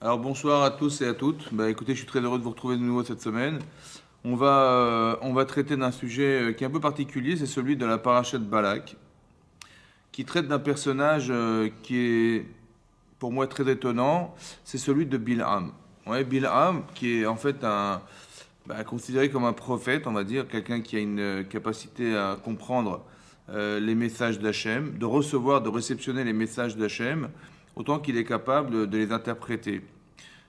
Alors bonsoir à tous et à toutes. Écoutez, je suis très heureux de vous retrouver de nouveau cette semaine. On va traiter d'un sujet qui est un peu particulier, c'est celui de la paracha de Balak, qui traite d'un personnage qui est pour moi très étonnant, c'est celui de Bilham. Ouais, Bilham, qui est en fait considéré comme un prophète, on va dire, quelqu'un qui a une capacité à comprendre les messages d'Hachem, de recevoir, de réceptionner les messages d'Hachem, autant qu'il est capable de les interpréter.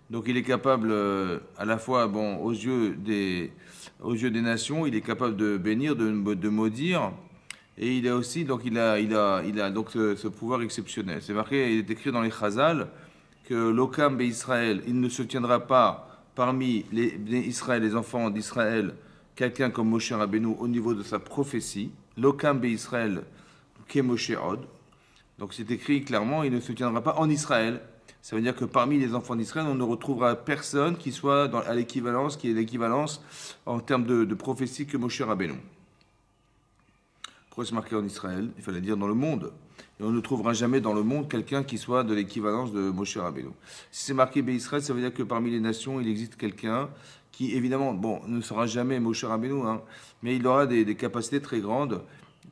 Donc il est capable à la fois, bon, aux yeux des nations, il est capable de bénir, de maudire, et il a aussi, donc il a donc ce pouvoir exceptionnel. C'est marqué, il est écrit dans les Chazal que l'Okam Israël, il ne se tiendra pas parmi Israël, les enfants d'Israël, quelqu'un comme Moshe Rabbeinu au niveau de sa prophétie. L'Okam Israël, qu'est Moshe Od. Donc c'est écrit clairement, il ne se tiendra pas en Israël. Ça veut dire que parmi les enfants d'Israël, on ne retrouvera personne qui soit à l'équivalence, qui est l'équivalence en termes de prophétie que Moshe Rabbeinu. Pourquoi c'est marqué en Israël? Il fallait dire dans le monde. Et on ne trouvera jamais dans le monde quelqu'un qui soit de l'équivalence de Moshe Rabbeinu. Si c'est marqué Israël, ça veut dire que parmi les nations, il existe quelqu'un qui, évidemment, bon, ne sera jamais Moshe Rabbeinu, hein, mais il aura des capacités très grandes,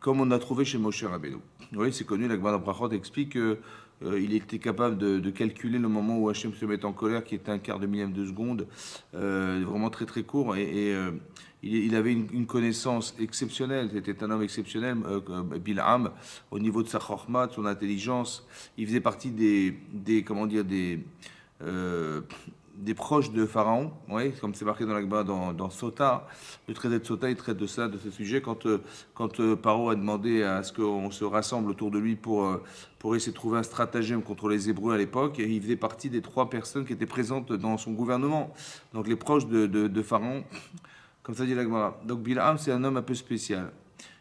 comme on a trouvé chez Moshe Rabbeinu. Oui, c'est connu, la Gemara Brachot explique qu'il était capable de calculer le moment où Hachem se met en colère, qui est un quart de millième de seconde, vraiment très très court, il avait une connaissance exceptionnelle, c'était un homme exceptionnel, Bilham, au niveau de sa chorma, de son intelligence. Il faisait partie comment dire, des proches de Pharaon, ouais, comme c'est marqué dans la Gemara dans Sota. Le traité de Sota, il traite de ça, de ce sujet, quand Paro a demandé à ce qu'on se rassemble autour de lui pour essayer de trouver un stratagème contre les Hébreux à l'époque, et il faisait partie des 3 personnes qui étaient présentes dans son gouvernement. Donc les proches de Pharaon, comme ça dit la Gemara. Donc Bilham, c'est un homme un peu spécial.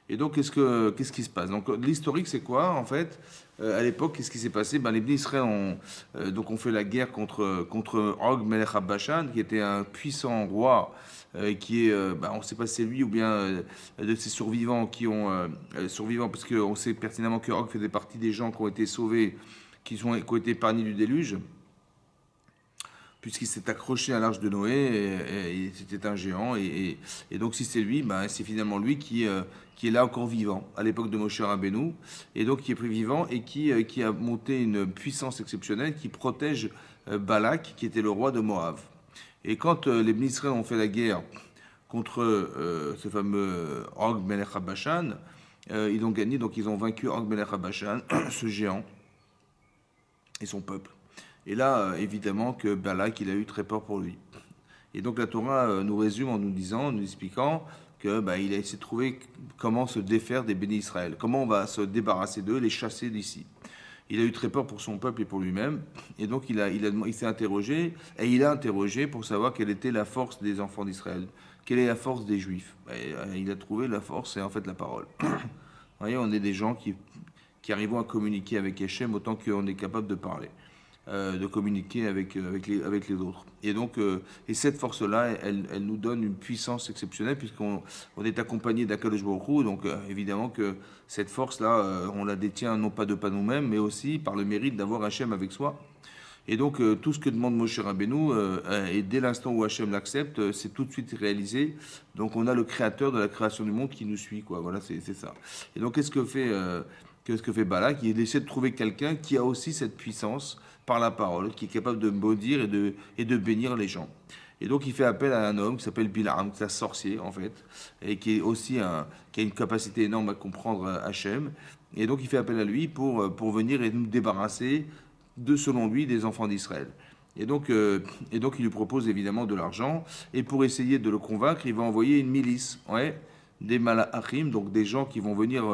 Et donc, qu'est-ce qui se passe? Donc, l'historique, c'est quoi, en fait? À l'époque, qu'est-ce qui s'est passé? Les Bnei Israël ont fait la guerre contre Og Melech Bashan, qui était un puissant roi, qui est, on ne sait pas si c'est lui ou bien de ses survivants survivants, parce qu'on sait pertinemment que Og faisait partie des gens qui ont été sauvés, qui ont été épargnés du déluge puisqu'il s'est accroché à l'arche de Noé, et c'était un géant. Et donc, si c'est lui, c'est finalement lui qui est là encore vivant, à l'époque de Moshe Rabbeinu, et donc qui est pris vivant et qui a monté une puissance exceptionnelle qui protège Balak, qui était le roi de Moab. Et quand les Israël ont fait la guerre contre ce fameux Og Melech Bashan, ils ont gagné, donc ils ont vaincu Og Melech Bashan, ce géant, et son peuple. Et là, évidemment que Balak, il a eu très peur pour lui. Et donc la Torah nous résume en nous disant, en nous expliquant que il a essayé de trouver comment se défaire des bénis Israël, comment on va se débarrasser d'eux, les chasser d'ici. Il a eu très peur pour son peuple et pour lui-même, et donc il s'est interrogé, et il a interrogé pour savoir quelle était la force des enfants d'Israël, quelle est la force des Juifs. Il a trouvé la force, c'est en fait la parole. Vous voyez, on est des gens qui arrivons à communiquer avec Hachem autant qu'on est capable de parler, de communiquer avec les autres. Et donc, et cette force-là, elle nous donne une puissance exceptionnelle puisqu'on est accompagné d'Akadosh Baruch Hu. Donc, évidemment que cette force-là, on la détient non pas de pas nous-mêmes, mais aussi par le mérite d'avoir Hachem avec soi. Et donc, tout ce que demande Moshe Rabbeinu, et dès l'instant où Hachem l'accepte, c'est tout de suite réalisé. Donc, on a le créateur de la création du monde qui nous suit, quoi. Voilà, c'est ça. Et donc, qu'est-ce que fait Balak? Il essaie de trouver quelqu'un qui a aussi cette puissance par la parole, qui est capable de maudire et de bénir les gens. Et donc, il fait appel à un homme qui s'appelle Bilham, qui est un sorcier, en fait, et qui est aussi qui a une capacité énorme à comprendre Hachem. Et donc, il fait appel à lui pour venir et nous débarrasser selon lui, des enfants d'Israël. Et donc, il lui propose évidemment de l'argent. Et pour essayer de le convaincre, il va envoyer une milice, ouais, des malachim, donc des gens qui vont venir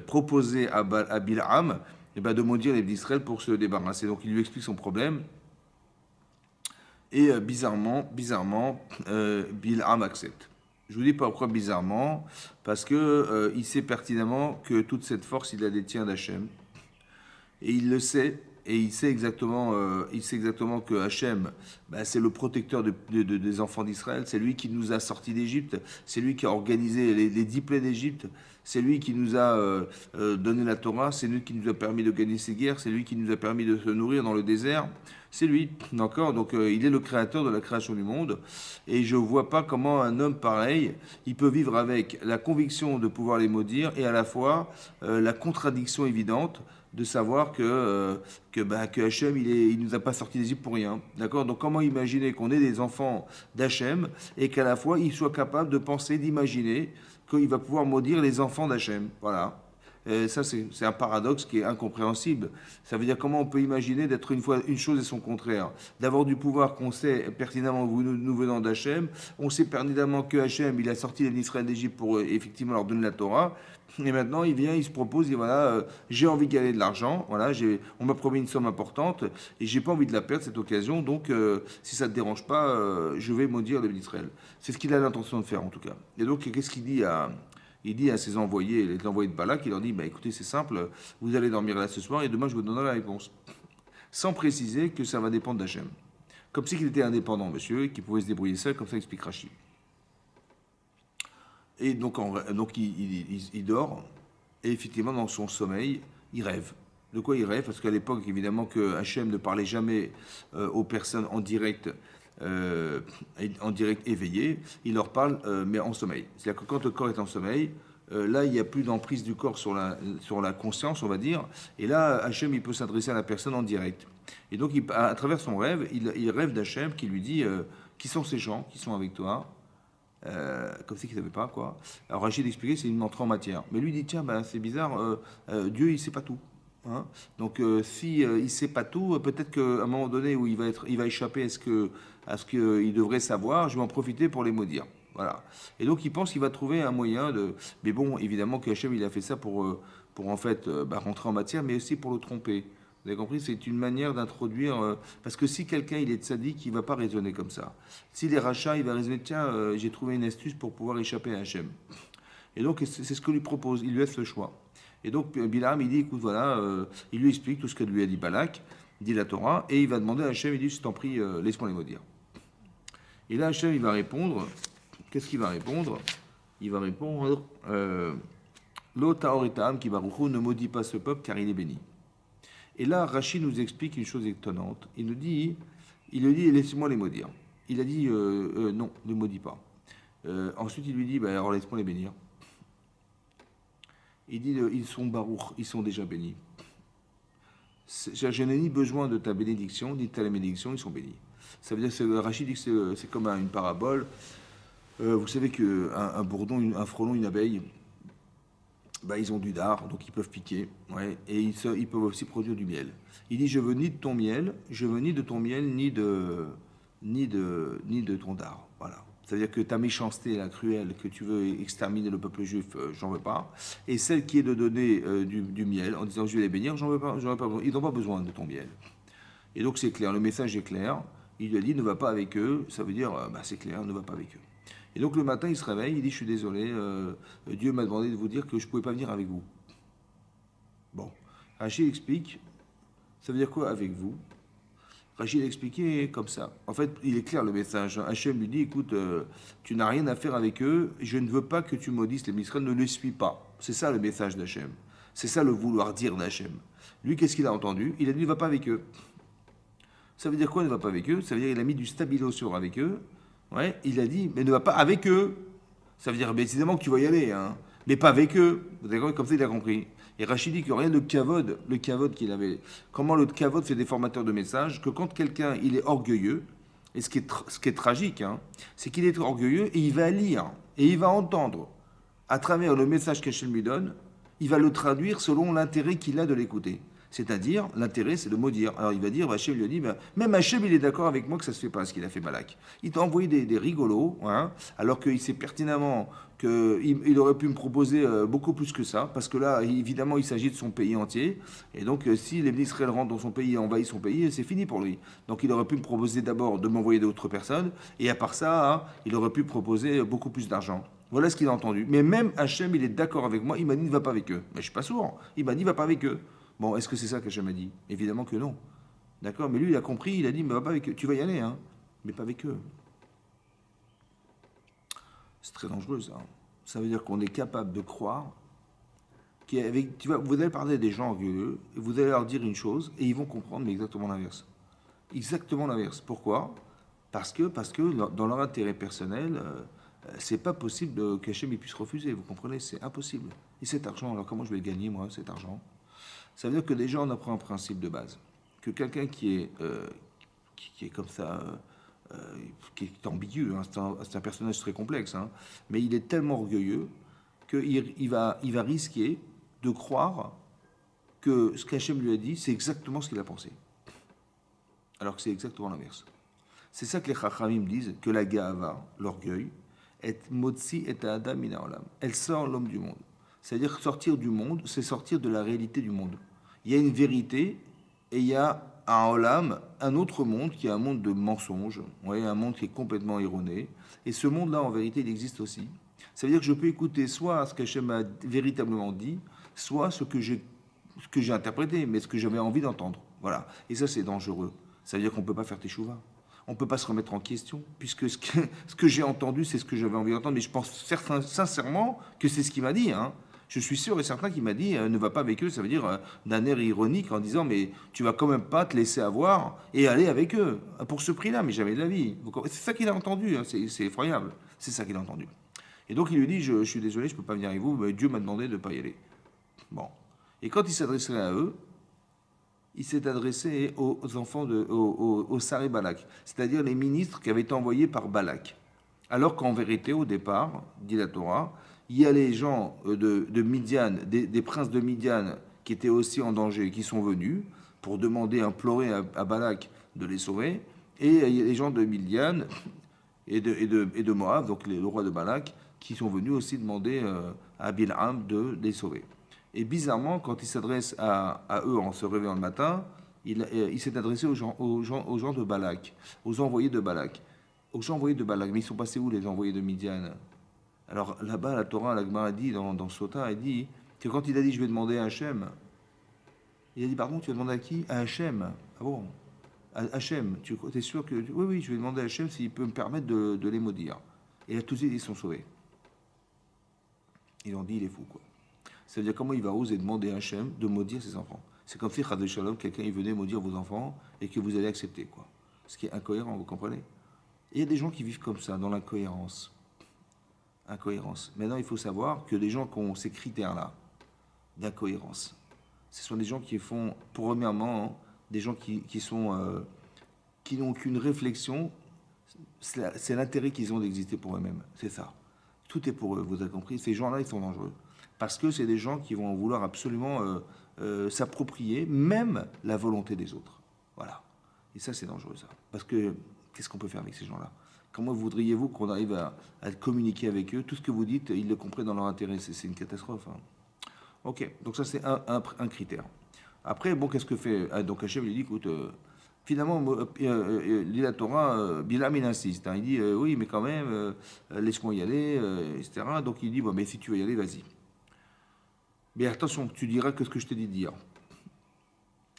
proposer à Bilham de maudire les d'Israël pour se débarrasser. Donc, il lui explique son problème. Et bizarrement, Bilham accepte. Je vous dis pourquoi bizarrement, parce que il sait pertinemment que toute cette force, il la détient d'Hachem. Et il le sait, et il sait exactement que Hachem, ben, c'est le protecteur des enfants d'Israël, c'est lui qui nous a sortis d'Égypte, c'est lui qui a organisé les 10 plaies d'Égypte, c'est lui qui nous a donné la Torah, c'est lui qui nous a permis de gagner ces guerres, c'est lui qui nous a permis de se nourrir dans le désert, c'est lui, d'accord. Donc il est le créateur de la création du monde, et je ne vois pas comment un homme pareil, il peut vivre avec la conviction de pouvoir les maudire, et à la fois la contradiction évidente de savoir que Hachem, il nous a pas sorti d'Égypte pour rien. D'accord. Donc comment imaginer qu'on est des enfants d'Hachem et qu'à la fois il soit capable de penser, d'imaginer qu'il va pouvoir maudire les enfants d'Hachem. Voilà. Ça, c'est un paradoxe qui est incompréhensible. Ça veut dire comment on peut imaginer d'être une chose et son contraire. D'avoir du pouvoir qu'on sait pertinemment nous venant d'Hachem. On sait pertinemment que Hachem, il a sorti les Israël d'Égypte pour effectivement leur donner la Torah. Et maintenant, il vient, il se propose, il dit voilà, j'ai envie de gagner de l'argent, voilà, on m'a promis une somme importante et j'ai pas envie de la perdre cette occasion, donc si ça te dérange pas, je vais maudire les d'Israël. C'est ce qu'il a l'intention de faire en tout cas. Et donc, qu'est-ce qu'il dit il dit à ses envoyés, les envoyés de Balak, il leur dit bah, écoutez, c'est simple, vous allez dormir là ce soir et demain je vous donnerai la réponse. Sans préciser que ça va dépendre d'Hachem. Comme si qu'il était indépendant, monsieur, et qu'il pouvait se débrouiller seul, comme ça explique Rachid. Et donc, il dort, et effectivement, dans son sommeil, il rêve. De quoi il rêve? Parce qu'à l'époque, évidemment, que Hachem ne parlait jamais aux personnes en direct éveillé, il leur parle, mais en sommeil. C'est-à-dire que quand le corps est en sommeil, là, il n'y a plus d'emprise du corps sur la conscience, on va dire, et là, Hachem, il peut s'adresser à la personne en direct. Et donc, à travers son rêve, il rêve d'Hachem qui lui dit qui sont ces gens qui sont avec toi, comme si qu'il ne savait pas, quoi. Alors Rachid expliquait, c'est une entrée en matière. Mais lui dit, tiens, ben, c'est bizarre, Dieu, il ne sait pas tout. Hein. Donc, si il ne sait pas tout, peut-être qu'à un moment donné où il va échapper à ce qu'il devrait savoir, je vais en profiter pour les maudire. Voilà. Et donc, il pense qu'il va trouver un moyen de. Mais bon, évidemment que Hachem, il a fait ça pour en fait rentrer en matière, mais aussi pour le tromper. Vous avez compris? C'est une manière d'introduire. Parce que si quelqu'un il est tzaddik, il ne va pas raisonner comme ça. S'il est rachat, il va raisonner tiens, j'ai trouvé une astuce pour pouvoir échapper à Hachem. Et donc, c'est ce que lui propose. Il lui laisse le choix. Et donc, Bilam, il dit écoute, voilà, il lui explique tout ce que lui a dit Balak, dit la Torah, et il va demander à Hachem il dit je t'en prie, laisse-moi les maudire. Et là, Hachem, il va répondre qu'est-ce qu'il va répondre? Il va répondre Lo taor et ta'am ki baruchu, ne maudit pas ce peuple car il est béni. Et là, Rachid nous explique une chose étonnante. Il lui dit, laissez-moi les maudire. Il a dit, non, ne maudis pas. Ensuite, il lui dit, bah, alors laisse-moi les bénir. Il dit, ils sont baruch, ils sont déjà bénis. Je n'ai ni besoin de ta bénédiction, ni de ta bénédiction, ils sont bénis. Ça veut dire que Rachid dit que c'est comme une parabole. Vous savez qu'un bourdon, un frelon, une abeille, bah, ils ont du dard, donc ils peuvent piquer, ouais, et ils peuvent aussi produire du miel. Il dit, je veux ni de ton miel, ni de ton dard. Voilà. C'est-à-dire que ta méchanceté, la cruelle, que tu veux exterminer le peuple juif, j'en veux pas. Et celle qui est de donner du miel, en disant je vais les bénir, j'en veux pas besoin. Ils n'ont pas besoin de ton miel. Et donc c'est clair, le message est clair. Il lui a dit ne va pas avec eux, ça veut dire bah, c'est clair, ne va pas avec eux. Et donc le matin, il se réveille, il dit, je suis désolé, Dieu m'a demandé de vous dire que je ne pouvais pas venir avec vous. Bon, Rachid explique, ça veut dire quoi avec vous? Rachid a expliqué comme ça. En fait, il est clair le message. Hachem lui dit, écoute, tu n'as rien à faire avec eux, je ne veux pas que tu maudisses les Israël, ne les suis pas. C'est ça le message d'Hachem. C'est ça le vouloir dire d'Hachem. Lui, qu'est-ce qu'il a entendu? Il a dit, ne va pas avec eux. Ça veut dire quoi, ne va pas avec eux? Ça veut dire qu'il a mis du stabilo sur avec eux. Ouais, il a dit, mais ne va pas avec eux. Ça veut dire, évidemment que tu vas y aller, hein, mais pas avec eux. Vous avez compris? Comme ça, il a compris. Et Rachid dit que rien de le kavod qu'il avait. Comment le kavod fait des formateurs de messages, que quand quelqu'un, il est orgueilleux, et ce qui est tragique, hein, c'est qu'il est orgueilleux et il va lire, et il va entendre, à travers le message qu'Hachem lui donne, il va le traduire selon l'intérêt qu'il a de l'écouter. C'est-à-dire, l'intérêt, c'est de maudire. Alors il va dire, Hachem lui a dit, ben, même Hachem, il est d'accord avec moi que ça ne se fait pas, ce qu'il a fait Balak. Il t'a envoyé des rigolos, hein, alors qu'il sait pertinemment qu'il aurait pu me proposer beaucoup plus que ça, parce que là, évidemment, il s'agit de son pays entier. Et donc, si les Israël rentrent dans son pays et envahissent son pays, c'est fini pour lui. Donc il aurait pu me proposer d'abord de m'envoyer d'autres personnes, et à part ça, hein, il aurait pu proposer beaucoup plus d'argent. Voilà ce qu'il a entendu. Mais même Hachem, il est d'accord avec moi, il m'a dit, ne va pas avec eux. Mais je ne suis pas sourd. Il m'a dit, ne va pas avec eux. Bon, est-ce que c'est ça qu'Hachem a dit? Évidemment que non. D'accord? Mais lui, il a compris, il a dit, mais va pas avec eux. Tu vas y aller, hein, mais pas avec eux. C'est très dangereux, ça. Ça veut dire qu'on est capable de croire qu'avec, vous allez parler à des gens orgueilleux, et vous allez leur dire une chose, et ils vont comprendre, mais exactement l'inverse. Exactement l'inverse. Pourquoi? Parce que dans leur intérêt personnel, c'est pas possible qu'Hachem puisse refuser. Vous comprenez? C'est impossible. Et cet argent, alors comment je vais le gagner, moi, cet argent? Ça veut dire que déjà, on apprend un principe de base. Que quelqu'un qui est comme ça, qui est ambigu, hein, c'est un personnage très complexe, hein, mais il est tellement orgueilleux qu'il va risquer de croire que ce qu'Hachem lui a dit, c'est exactement ce qu'il a pensé. Alors que c'est exactement l'inverse. C'est ça que les Chachamim disent, que la Ga'ava, l'orgueil, est motzi et adam min haolam. Elle sort l'homme du monde. C'est-à-dire sortir du monde, c'est sortir de la réalité du monde. Il y a une vérité et il y a un olam, un autre monde qui est un monde de mensonges, ouais, un monde qui est complètement erroné. Et ce monde-là, en vérité, il existe aussi. Ça veut dire que je peux écouter soit ce qu'Hachem a véritablement dit, soit ce que j'ai interprété, mais ce que j'avais envie d'entendre. Voilà. Et ça, c'est dangereux. Ça veut dire qu'on ne peut pas faire teshuva. On ne peut pas se remettre en question, puisque ce que j'ai entendu, c'est ce que j'avais envie d'entendre. Mais je pense sincèrement que c'est ce qu'il m'a dit. Hein. Je suis sûr et certain qu'il m'a dit ne va pas avec eux. Ça veut dire d'un air ironique en disant mais tu vas quand même pas te laisser avoir et aller avec eux pour ce prix-là, mais jamais de la vie. C'est ça qu'il a entendu. Hein. C'est effroyable. C'est ça qu'il a entendu. Et donc il lui dit je suis désolé, je ne peux pas venir avec vous. Mais Dieu m'a demandé de ne pas y aller. Bon. Et quand il s'adresserait à eux, il s'est adressé aux enfants aux Saré Balak, c'est-à-dire les ministres qui avaient été envoyés par Balak. Alors qu'en vérité, au départ, dit la Torah, il y a les gens de Midian, des princes de Midian qui étaient aussi en danger, qui sont venus pour demander, implorer à Balak de les sauver, et il y a les gens de Midian et de Moab, donc le roi de Balak, qui sont venus aussi demander à Bilham de les sauver. Et bizarrement, quand il s'adresse à eux en se réveillant le matin, il s'est adressé aux gens de Balak, aux envoyés de Balak. Aux gens envoyés de Balak. Mais ils sont passés où les envoyés de Midian? Alors là-bas, la Torah, la Gemara dit, dans Sota, elle dit que quand il a dit je vais demander à Hachem, il a dit pardon, tu vas demander à qui? À Hachem. Ah bon? À Hachem, tu es sûr que. Oui, oui, je vais demander à Hachem s'il peut me permettre de les maudire. Et là, tous ils sont sauvés. Ils ont dit il est fou, quoi. Ça veut dire comment il va oser demander à Hachem de maudire ses enfants. C'est comme si, Chadé Shalom, quelqu'un il venait maudire vos enfants et que vous allez accepter, quoi. Ce qui est incohérent, vous comprenez? Et il y a des gens qui vivent comme ça, dans l'incohérence. Incohérence. Maintenant, il faut savoir que les gens qui ont ces critères-là d'incohérence, ce sont des gens qui font, premièrement, des gens qui n'ont qu'une réflexion, c'est l'intérêt qu'ils ont d'exister pour eux-mêmes. C'est ça. Tout est pour eux, vous avez compris? Ces gens-là, ils sont dangereux. Parce que c'est des gens qui vont vouloir absolument s'approprier même la volonté des autres. Voilà. Et ça, c'est dangereux, ça. Parce que, qu'est-ce qu'on peut faire avec ces gens-là? Comment voudriez-vous qu'on arrive à communiquer avec eux? Tout ce que vous dites, ils le comprennent dans leur intérêt. C'est une catastrophe. Hein. Ok, donc ça, c'est un critère. Après, bon, qu'est-ce que fait... Donc Hachem, il dit, écoute... Finalement, lit la Torah, Bilam il insiste. Hein, il dit oui, mais quand même, laisse-moi y aller, etc. Donc il dit bon, mais si tu veux y aller, vas-y. Mais attention, tu diras que ce que je t'ai dit de dire.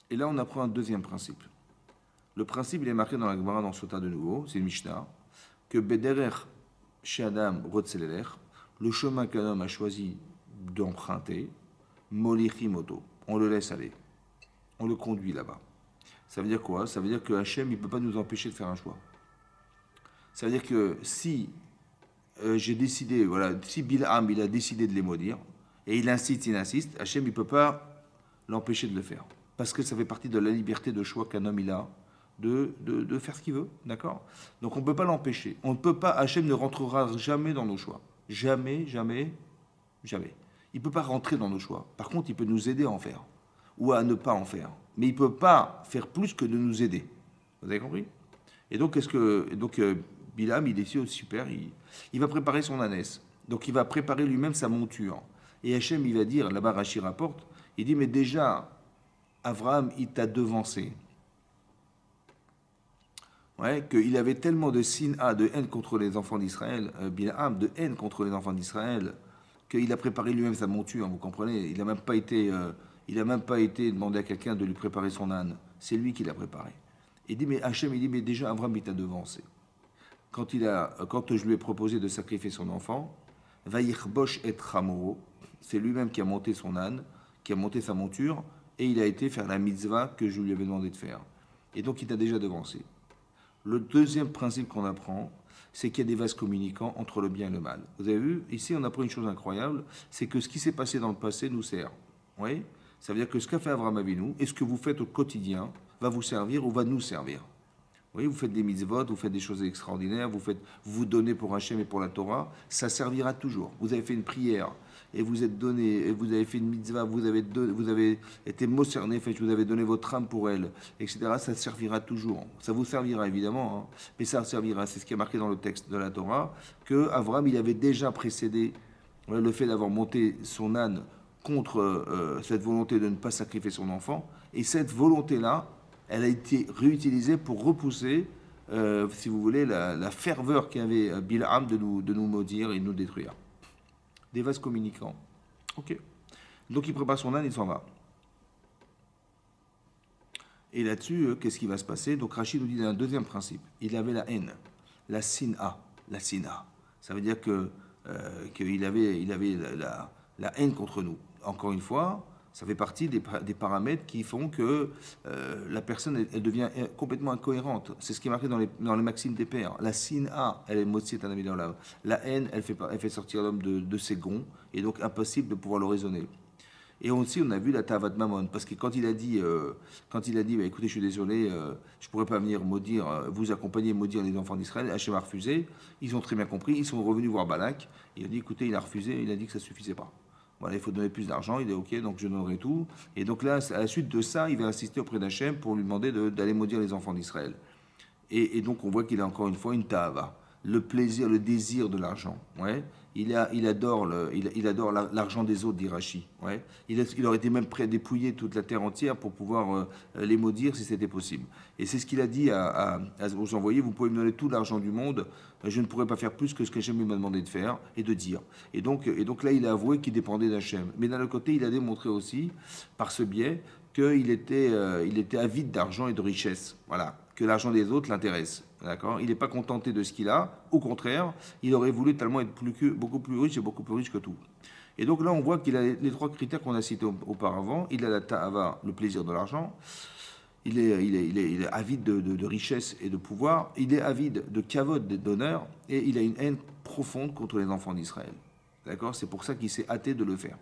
Et là, on apprend un deuxième principe. Le principe, il est marqué dans la Gemara, dans Sota de nouveau, c'est le Mishnah, que Bederer chez Adam Rotseleler, le chemin qu'un homme a choisi d'emprunter, Molichimoto, on le laisse aller. On le conduit là-bas. Ça veut dire quoi? Ça veut dire que Hachem, il ne peut pas nous empêcher de faire un choix. Ça veut dire que si j'ai décidé, voilà, si Bilham, il a décidé de les maudire, et il insiste, Hachem, il ne peut pas l'empêcher de le faire. Parce que ça fait partie de la liberté de choix qu'un homme, il a, de faire ce qu'il veut, d'accord? Donc on ne peut pas l'empêcher. On ne peut pas, Hachem ne rentrera jamais dans nos choix. Jamais, jamais, jamais. Il ne peut pas rentrer dans nos choix. Par contre, il peut nous aider à en faire, ou à ne pas en faire. Mais il ne peut pas faire plus que de nous aider. Vous avez compris? Et donc, Bilam, il décide, super, il va préparer son ânesse. Donc, il va préparer lui-même sa monture. Et Hachem, il va dire, là-bas, Rashi rapporte, il dit, mais déjà, Abraham, il t'a devancé. Ouais, qu'il avait tellement de sina, de haine contre les enfants d'Israël, Bilam, de haine contre les enfants d'Israël, qu'il a préparé lui-même sa monture, vous comprenez? Il n'a même pas été Il n'a même pas été demandé à quelqu'un de lui préparer son âne. C'est lui qui l'a préparé. Il dit, mais Hachem, il dit, mais déjà, Avram, il t'a devancé. Quand je lui ai proposé de sacrifier son enfant, Vayichbosh et Chamoro, c'est lui-même qui a monté son âne, qui a monté sa monture, et il a été faire la mitzvah que je lui avais demandé de faire. Et donc, il t'a déjà devancé. Le deuxième principe qu'on apprend, c'est qu'il y a des vases communicants entre le bien et le mal. Vous avez vu, ici, on apprend une chose incroyable, c'est que ce qui s'est passé dans le passé nous sert. Oui. Ça veut dire que ce qu'a fait Avraham Avinu et ce que vous faites au quotidien va vous servir ou va nous servir. Oui, vous faites des mitzvot, vous faites des choses extraordinaires, vous donnez pour Hachem et pour la Torah, ça servira toujours. Vous avez fait une prière et vous êtes donné, et vous avez fait une mitzvah, vous avez été mocerné, vous avez donné votre âme pour elle, etc. Ça servira toujours. Ça vous servira évidemment, hein, mais ça servira. C'est ce qui est marqué dans le texte de la Torah, que Avraham, il avait déjà précédé le fait d'avoir monté son âne contre cette volonté de ne pas sacrifier son enfant, et cette volonté-là, elle a été réutilisée pour repousser, si vous voulez, la ferveur qu'avait Bilham de nous maudire et de nous détruire. Des vases communicants. Ok. Donc il prépare son âne, il s'en va. Et là-dessus, qu'est-ce qui va se passer? Donc Rachid nous dit un deuxième principe. Il avait la haine, la sina, la sina. Ça veut dire qu'il avait la haine contre nous. Encore une fois, ça fait partie des paramètres qui font que la personne elle devient complètement incohérente. C'est ce qui est marqué dans les maximes des pères. La sina, elle est motzi et anami. La haine, elle fait sortir l'homme de ses gonds, et donc impossible de pouvoir le raisonner. Et aussi, on a vu la tavat mammon, parce que quand il a dit, bah, écoutez, je suis désolé, je pourrais pas venir maudire, vous accompagner et maudire les enfants d'Israël, Hachem a refusé. Ils ont très bien compris, ils sont revenus voir Balak. Il a dit, écoutez, il a refusé, il a dit que ça suffisait pas. Voilà, il faut donner plus d'argent, il est ok, donc je donnerai tout. Et donc là, à la suite de ça, il va insister auprès d'Hachem pour lui demander d'aller maudire les enfants d'Israël. Et donc on voit qu'il a encore une fois une ta'ava, le plaisir, le désir de l'argent. Ouais. Il adore l'argent des autres, dit Rachi. Ouais. Il aurait été même prêt à dépouiller toute la terre entière pour pouvoir les maudire si c'était possible. Et c'est ce qu'il a dit aux envoyés, vous pouvez me donner tout l'argent du monde, je ne pourrais pas faire plus que ce que Hachem m'a demandé de faire et de dire. Et donc là, il a avoué qu'il dépendait d'Hachem. Mais d'un autre côté, il a démontré aussi, par ce biais, qu'il était avide d'argent et de richesse. Voilà, que l'argent des autres l'intéresse. D'accord. Il n'est pas contenté de ce qu'il a. Au contraire, il aurait voulu tellement être beaucoup plus riche et beaucoup plus riche que tout. Et donc là, on voit qu'il a les trois critères qu'on a cités auparavant. Il a la ta'ava, le plaisir de l'argent. Il est avide de richesse et de pouvoir. Il est avide de kavod, d'honneur. Et il a une haine profonde contre les enfants d'Israël. D'accord. C'est pour ça qu'il s'est hâté de le faire.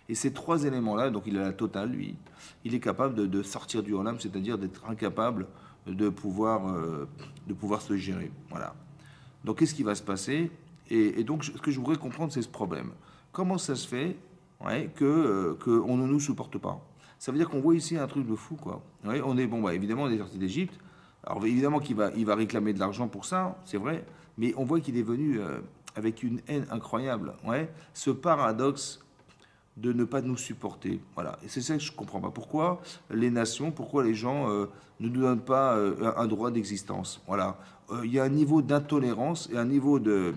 Et ces trois éléments-là, donc il a la totale, lui, il est capable de sortir du olam, c'est-à-dire d'être incapable de pouvoir se gérer. Voilà. Donc qu'est-ce qui va se passer? Et donc ce que je voudrais comprendre, c'est ce problème. Comment ça se fait qu'on ne nous supporte pas? Ça veut dire qu'on voit ici un truc de fou, quoi. Ouais, on est, évidemment, on est sorti d'Égypte. Alors évidemment qu'il va réclamer de l'argent pour ça, c'est vrai, mais on voit qu'il est venu avec une haine incroyable. Ouais. Ce paradoxe de ne pas nous supporter. Voilà. Et c'est ça que je ne comprends pas. Pourquoi les nations, pourquoi les gens ne nous donnent pas un droit d'existence? Voilà. Il y a un niveau d'intolérance et un niveau de...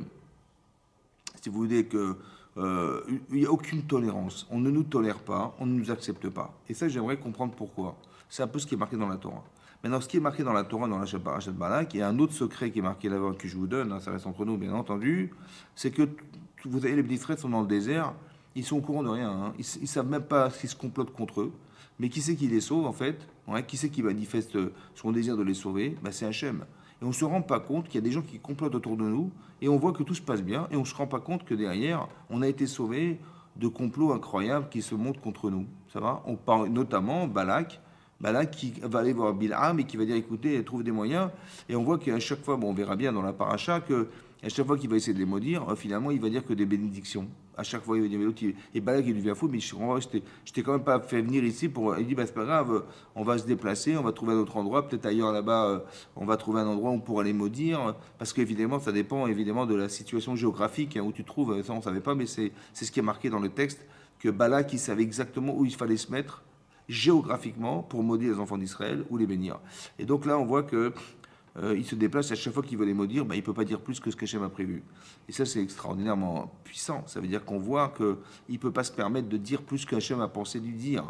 Si vous voulez que... il n'y a aucune tolérance. On ne nous tolère pas, on ne nous accepte pas. Et ça, j'aimerais comprendre pourquoi. C'est un peu ce qui est marqué dans la Torah. Maintenant, ce qui est marqué dans la Torah, dans la Parashat Balak, il y a un autre secret qui est marqué là-bas que je vous donne, hein, ça reste entre nous, bien entendu, c'est que vous avez les petits frères qui sont dans le désert, ils sont au courant de rien, hein. Ils ne savent même pas s'ils se complotent contre eux. Mais qui c'est qui les sauve en fait? Ouais, qui c'est qui manifeste son désir de les sauver? C'est Hachem. Et on ne se rend pas compte qu'il y a des gens qui complotent autour de nous, et on voit que tout se passe bien, et on ne se rend pas compte que derrière, on a été sauvé de complots incroyables qui se montent contre nous. Ça va? On parle notamment Balak qui va aller voir Bilham et qui va dire écoutez, trouve des moyens. Et on voit qu'à chaque fois, on verra bien dans la paracha que à chaque fois qu'il va essayer de les maudire, finalement, il va dire que des bénédictions. À chaque fois, il va dire, mais l'autre, et Balak, il devient fou, mais je t'ai quand même pas fait venir ici pour. Il dit, c'est pas grave, on va se déplacer, on va trouver un autre endroit, peut-être ailleurs là-bas, on va trouver un endroit où on pourra les maudire, parce qu'évidemment, ça dépend évidemment de la situation géographique où tu te trouves. Ça, on ne savait pas, mais c'est ce qui est marqué dans le texte, que Balak, il savait exactement où il fallait se mettre géographiquement pour maudire les enfants d'Israël ou les bénir. Et donc là, on voit que il se déplace à chaque fois qu'il veut les maudire, il ne peut pas dire plus que ce qu'Hachem a prévu. Et ça, c'est extraordinairement puissant. Ça veut dire qu'on voit qu'il ne peut pas se permettre de dire plus qu'Hachem a pensé lui dire.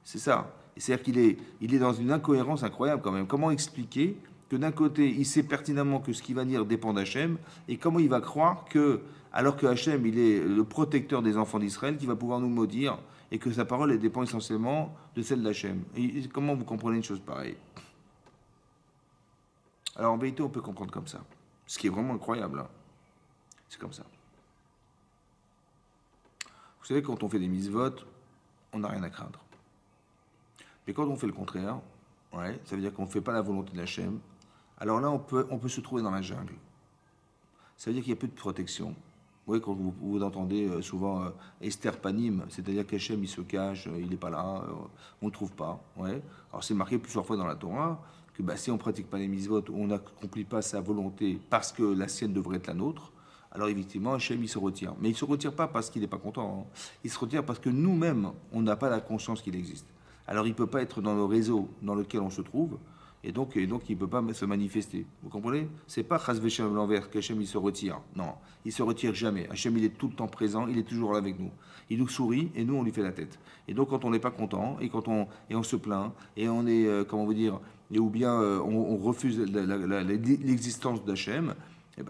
C'est ça. C'est-à-dire il est dans une incohérence incroyable quand même. Comment expliquer que d'un côté, il sait pertinemment que ce qu'il va dire dépend d'Hachem, et comment il va croire que, alors que Hachem, il est le protecteur des enfants d'Israël, qu'il va pouvoir nous maudire, et que sa parole elle dépend essentiellement de celle d'Hachem. Et comment vous comprenez une chose pareille? Alors en vérité, on peut comprendre comme ça. Ce qui est vraiment incroyable, hein. C'est comme ça. Vous savez, quand on fait des mises-votes, on n'a rien à craindre. Mais quand on fait le contraire, ouais, ça veut dire qu'on ne fait pas la volonté d'Hachem, alors là, on peut se trouver dans la jungle. Ça veut dire qu'il y a peu de protection. Oui, quand vous entendez souvent Esther Panim, c'est-à-dire qu'Hachem, il se cache, il n'est pas là, on ne le trouve pas. Ouais. Alors c'est marqué plusieurs fois dans la Torah que si on ne pratique pas les mitzvot, on n'accomplit pas sa volonté parce que la sienne devrait être la nôtre, alors effectivement, Hachem, il se retire. Mais il ne se retire pas parce qu'il n'est pas content. Hein. Il se retire parce que nous-mêmes, on n'a pas la conscience qu'il existe. Alors il ne peut pas être dans le réseau dans lequel on se trouve, et donc il ne peut pas se manifester. Vous comprenez? C'est pas Chas Veshem l'envers qu'Hachem il se retire. Non, il se retire jamais. Hachem il est tout le temps présent, il est toujours là avec nous. Il nous sourit et nous on lui fait la tête. Et donc quand on n'est pas content et on se plaint et on est comment vous dire ou bien on refuse l'existence d'Hachem, et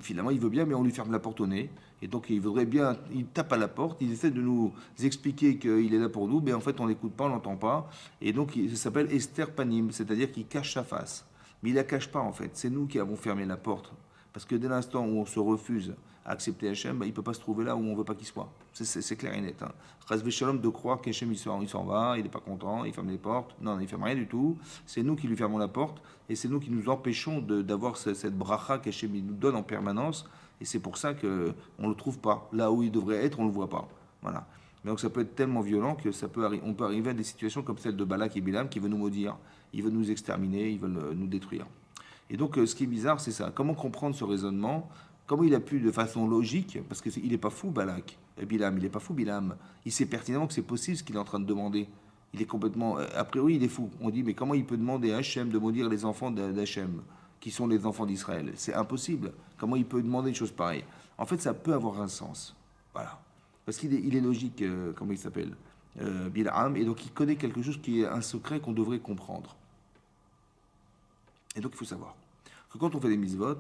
finalement il veut bien mais on lui ferme la porte au nez. Et donc il voudrait bien, il tape à la porte, il essaie de nous expliquer qu'il est là pour nous, mais en fait on n'écoute pas, on l'entend pas. Et donc ça s'appelle Esther Panim, c'est-à-dire qu'il cache sa face. Mais il la cache pas en fait, c'est nous qui avons fermé la porte. Parce que dès l'instant où on se refuse à accepter Hachem, il ne peut pas se trouver là où on ne veut pas qu'il soit. C'est clair et net. Hein. Ras Shalom de croire qu'Hachem il s'en va, il n'est pas content, il ferme les portes. Non, il ne ferme rien du tout. C'est nous qui lui fermons la porte et c'est nous qui nous empêchons d'avoir cette bracha qu'Hachem nous donne en permanence. Et c'est pour ça qu'on ne le trouve pas. Là où il devrait être, on ne le voit pas. Voilà. Mais donc ça peut être tellement violent que on peut arriver à des situations comme celle de Balak et Bilam qui veulent nous maudire, ils veulent nous exterminer, ils veulent nous détruire. Et donc ce qui est bizarre, c'est ça. Comment comprendre ce raisonnement? Comment il a pu de façon logique, parce qu'il n'est pas fou Balak, Bilam, il n'est pas fou Bilam, il sait pertinemment que c'est possible ce qu'il est en train de demander. Il est complètement, a priori il est fou. On dit mais comment il peut demander à Hachem de maudire les enfants d'Hachem qui sont les enfants d'Israël? C'est impossible. Comment il peut demander une chose pareille? En fait, ça peut avoir un sens. Voilà. Parce il est logique, comment il s'appelle Bilham, et donc il connaît quelque chose qui est un secret qu'on devrait comprendre. Et donc il faut savoir que quand on fait des mitzvot,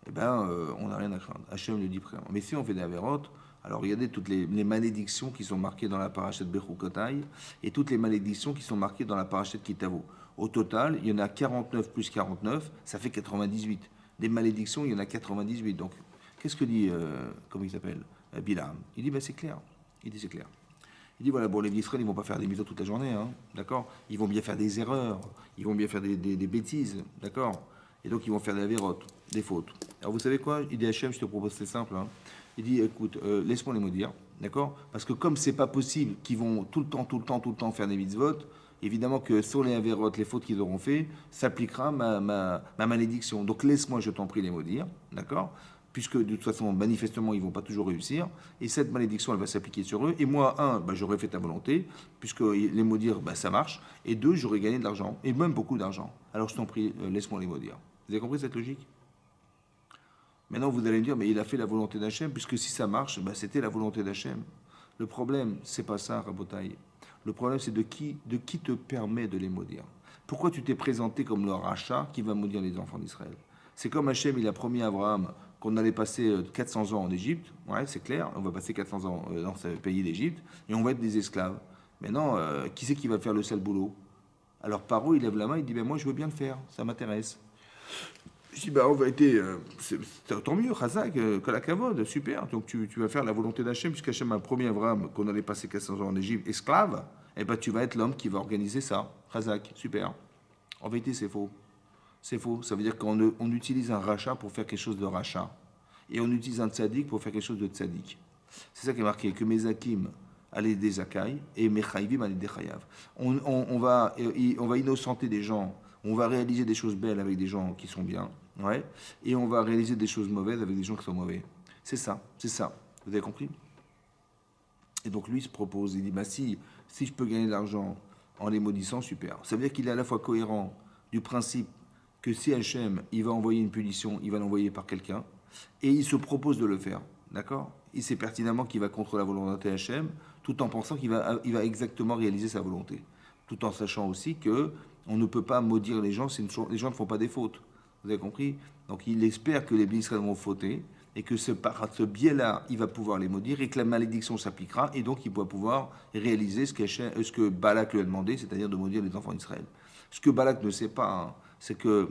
on n'a rien à craindre. Hachem le dit vraiment. Mais si on fait des avérotes, alors regardez toutes les malédictions qui sont marquées dans la parachute Bechukotai et toutes les malédictions qui sont marquées dans la parachute Kitavo. Au total, il y en a 49 plus 49, ça fait 98. Des malédictions, il y en a 98. Donc, qu'est-ce que dit, comment il s'appelle Bilam. Il dit, c'est clair. Il dit, c'est clair. Il dit, voilà, bon, les Israël, ils vont pas faire des mitzvot toute la journée, hein, d'accord? Ils vont bien faire des erreurs, ils vont bien faire des bêtises, d'accord? Et donc, ils vont faire des avérotes, des fautes. Alors, vous savez quoi? Il dit, Hachem, je te propose, c'est simple, hein. Il dit, écoute, laisse-moi les maudire, d'accord? Parce que comme c'est pas possible qu'ils vont tout le temps faire des mitzvot, évidemment que sur les avérotes, les fautes qu'ils auront fait, s'appliquera ma malédiction. Donc, laisse-moi, je t'en prie, les maudire, d'accord? Puisque de toute façon, manifestement, ils ne vont pas toujours réussir. Et cette malédiction, elle va s'appliquer sur eux. Et moi, j'aurais fait ta volonté, puisque les maudire, ça marche. Et deux, j'aurais gagné de l'argent, et même beaucoup d'argent. Alors, je t'en prie, laisse-moi les maudire. Vous avez compris cette logique? Maintenant, vous allez me dire, mais il a fait la volonté d'Hachem, puisque si ça marche, c'était la volonté d'Hachem. Le problème, c'est pas ça, Rabotaï. Le problème, c'est de qui te permet de les maudire. Pourquoi tu t'es présenté comme le rachat qui va maudire les enfants d'Israël? C'est comme Hachem, il a promis à Abraham qu'on allait passer 400 ans en Égypte. Ouais, c'est clair, on va passer 400 ans dans ce pays d'Égypte et on va être des esclaves. Maintenant, qui c'est qui va faire le sale boulot? Alors Paro, il lève la main, il dit, moi je veux bien le faire, ça m'intéresse. Je dis, on va être, tant mieux, Razak, que la Kavod, super. Donc tu vas faire la volonté d'Hachem, puisqu'Hachem a promis à Abraham qu'on allait passer 400 ans en Égypte esclave, et tu vas être l'homme qui va organiser ça. Razak, super. En vérité, c'est faux. C'est faux. Ça veut dire qu'on utilise un rachat pour faire quelque chose de rachat. Et on utilise un tzaddik pour faire quelque chose de tzaddik. C'est ça qui est marqué, que Mezakim allait des Zakai et Mechaïvim allait des Chayav. On va innocenter des gens, on va réaliser des choses belles avec des gens qui sont bien, ouais, et on va réaliser des choses mauvaises avec des gens qui sont mauvais. C'est ça. Vous avez compris? Et donc lui il se propose, il dit, si je peux gagner de l'argent en les maudissant, super. Ça veut dire qu'il est à la fois cohérent du principe que si Hachem, il va envoyer une punition, il va l'envoyer par quelqu'un, et il se propose de le faire, d'accord? Il sait pertinemment qu'il va contre la volonté Hachem, tout en pensant il va exactement réaliser sa volonté, tout en sachant aussi que on ne peut pas maudire les gens, les gens ne font pas des fautes, vous avez compris? Donc il espère que les Israël vont fauter, et que par ce biais-là, il va pouvoir les maudire, et que la malédiction s'appliquera, et donc il va pouvoir réaliser ce que Balak lui a demandé, c'est-à-dire de maudire les enfants d'Israël. Ce que Balak ne sait pas, hein, c'est que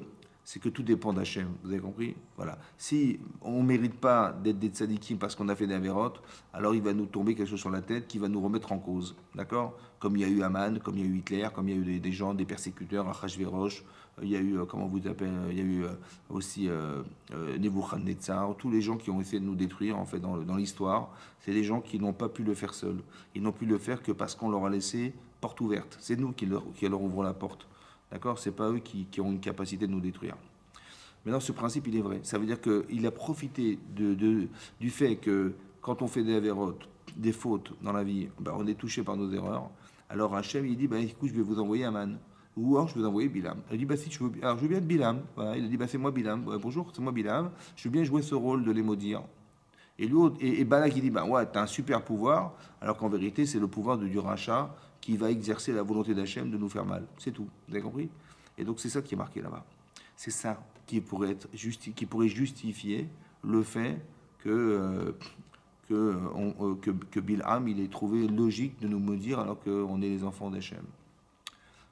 tout dépend d'Hachem. Vous avez compris? Voilà. Si on ne mérite pas d'être des tzadikim parce qu'on a fait des avérotes, alors il va nous tomber quelque chose sur la tête qui va nous remettre en cause. D'accord? Comme il y a eu Haman, comme il y a eu Hitler, comme il y a eu des gens, des persécuteurs, Achashverosh, il y a eu, comment vous appelez, il y a eu aussi Nebuchadnezzar, tous les gens qui ont essayé de nous détruire en fait dans l'histoire, c'est des gens qui n'ont pas pu le faire seuls. Ils n'ont pu le faire que parce qu'on leur a laissé porte ouverte. C'est nous qui leur ouvrons la porte. D'accord? C'est pas eux qui ont une capacité de nous détruire. Maintenant, ce principe, il est vrai. Ça veut dire qu'il a profité du fait que quand on fait des avérotes, des fautes dans la vie, ben, on est touché par nos erreurs. Alors Hachem, il dit, ben, écoute, je vais vous envoyer Aman. Ou alors, je vais vous envoyer Bilam. Il dit, bah, si tu veux, alors je veux bien être Bilam. Voilà. Il a dit, bah, c'est moi Bilam. Ouais, bonjour, c'est moi Bilam. Je veux bien jouer ce rôle de les maudire. Et l'autre, et Balak, il dit, bah ouais, t'as un super pouvoir, alors qu'en vérité, c'est le pouvoir du rachat qui va exercer la volonté d'Hachem de nous faire mal. C'est tout. Vous avez compris? Et donc, c'est ça qui est marqué là-bas. C'est ça qui pourrait justifier le fait que Bilham, il ait trouvé logique de nous maudire alors qu'on est les enfants d'Hachem.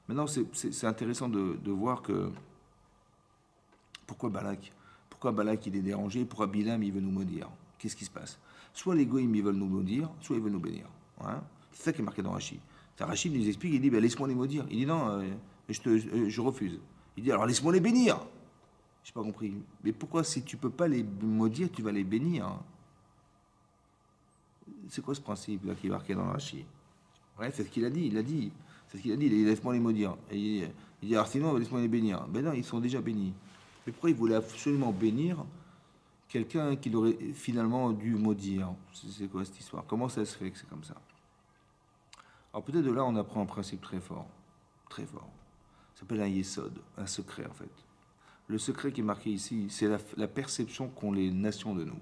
Maintenant, c'est intéressant de voir que pourquoi Balak il est dérangé, pourquoi Bilham il veut nous maudire. Qu'est-ce qui se passe? Soit les goïms ils veulent nous maudire, soit ils veulent nous bénir. Hein, c'est ça qui est marqué dans Rachid. Rachid nous explique, il dit ben, laisse-moi les maudire. Il dit non, je refuse. Il dit alors laisse-moi les bénir. Je n'ai pas compris. Mais pourquoi si tu ne peux pas les maudire, tu vas les bénir? C'est quoi ce principe là qui est marqué dans Rachid? Ouais, c'est ce qu'il a dit, il a dit. C'est ce qu'il a dit, laisse-moi les maudire. Et il dit alors sinon laisse-moi les bénir. Ben non, ils sont déjà bénis. Mais pourquoi il voulait absolument bénir quelqu'un qu'il aurait finalement dû maudire? C'est quoi cette histoire? Comment ça se fait que c'est comme ça? Alors peut-être de là on apprend un principe très fort. Très fort. Ça s'appelle un yesod, un secret en fait. Le secret qui est marqué ici, c'est la perception qu'ont les nations de nous.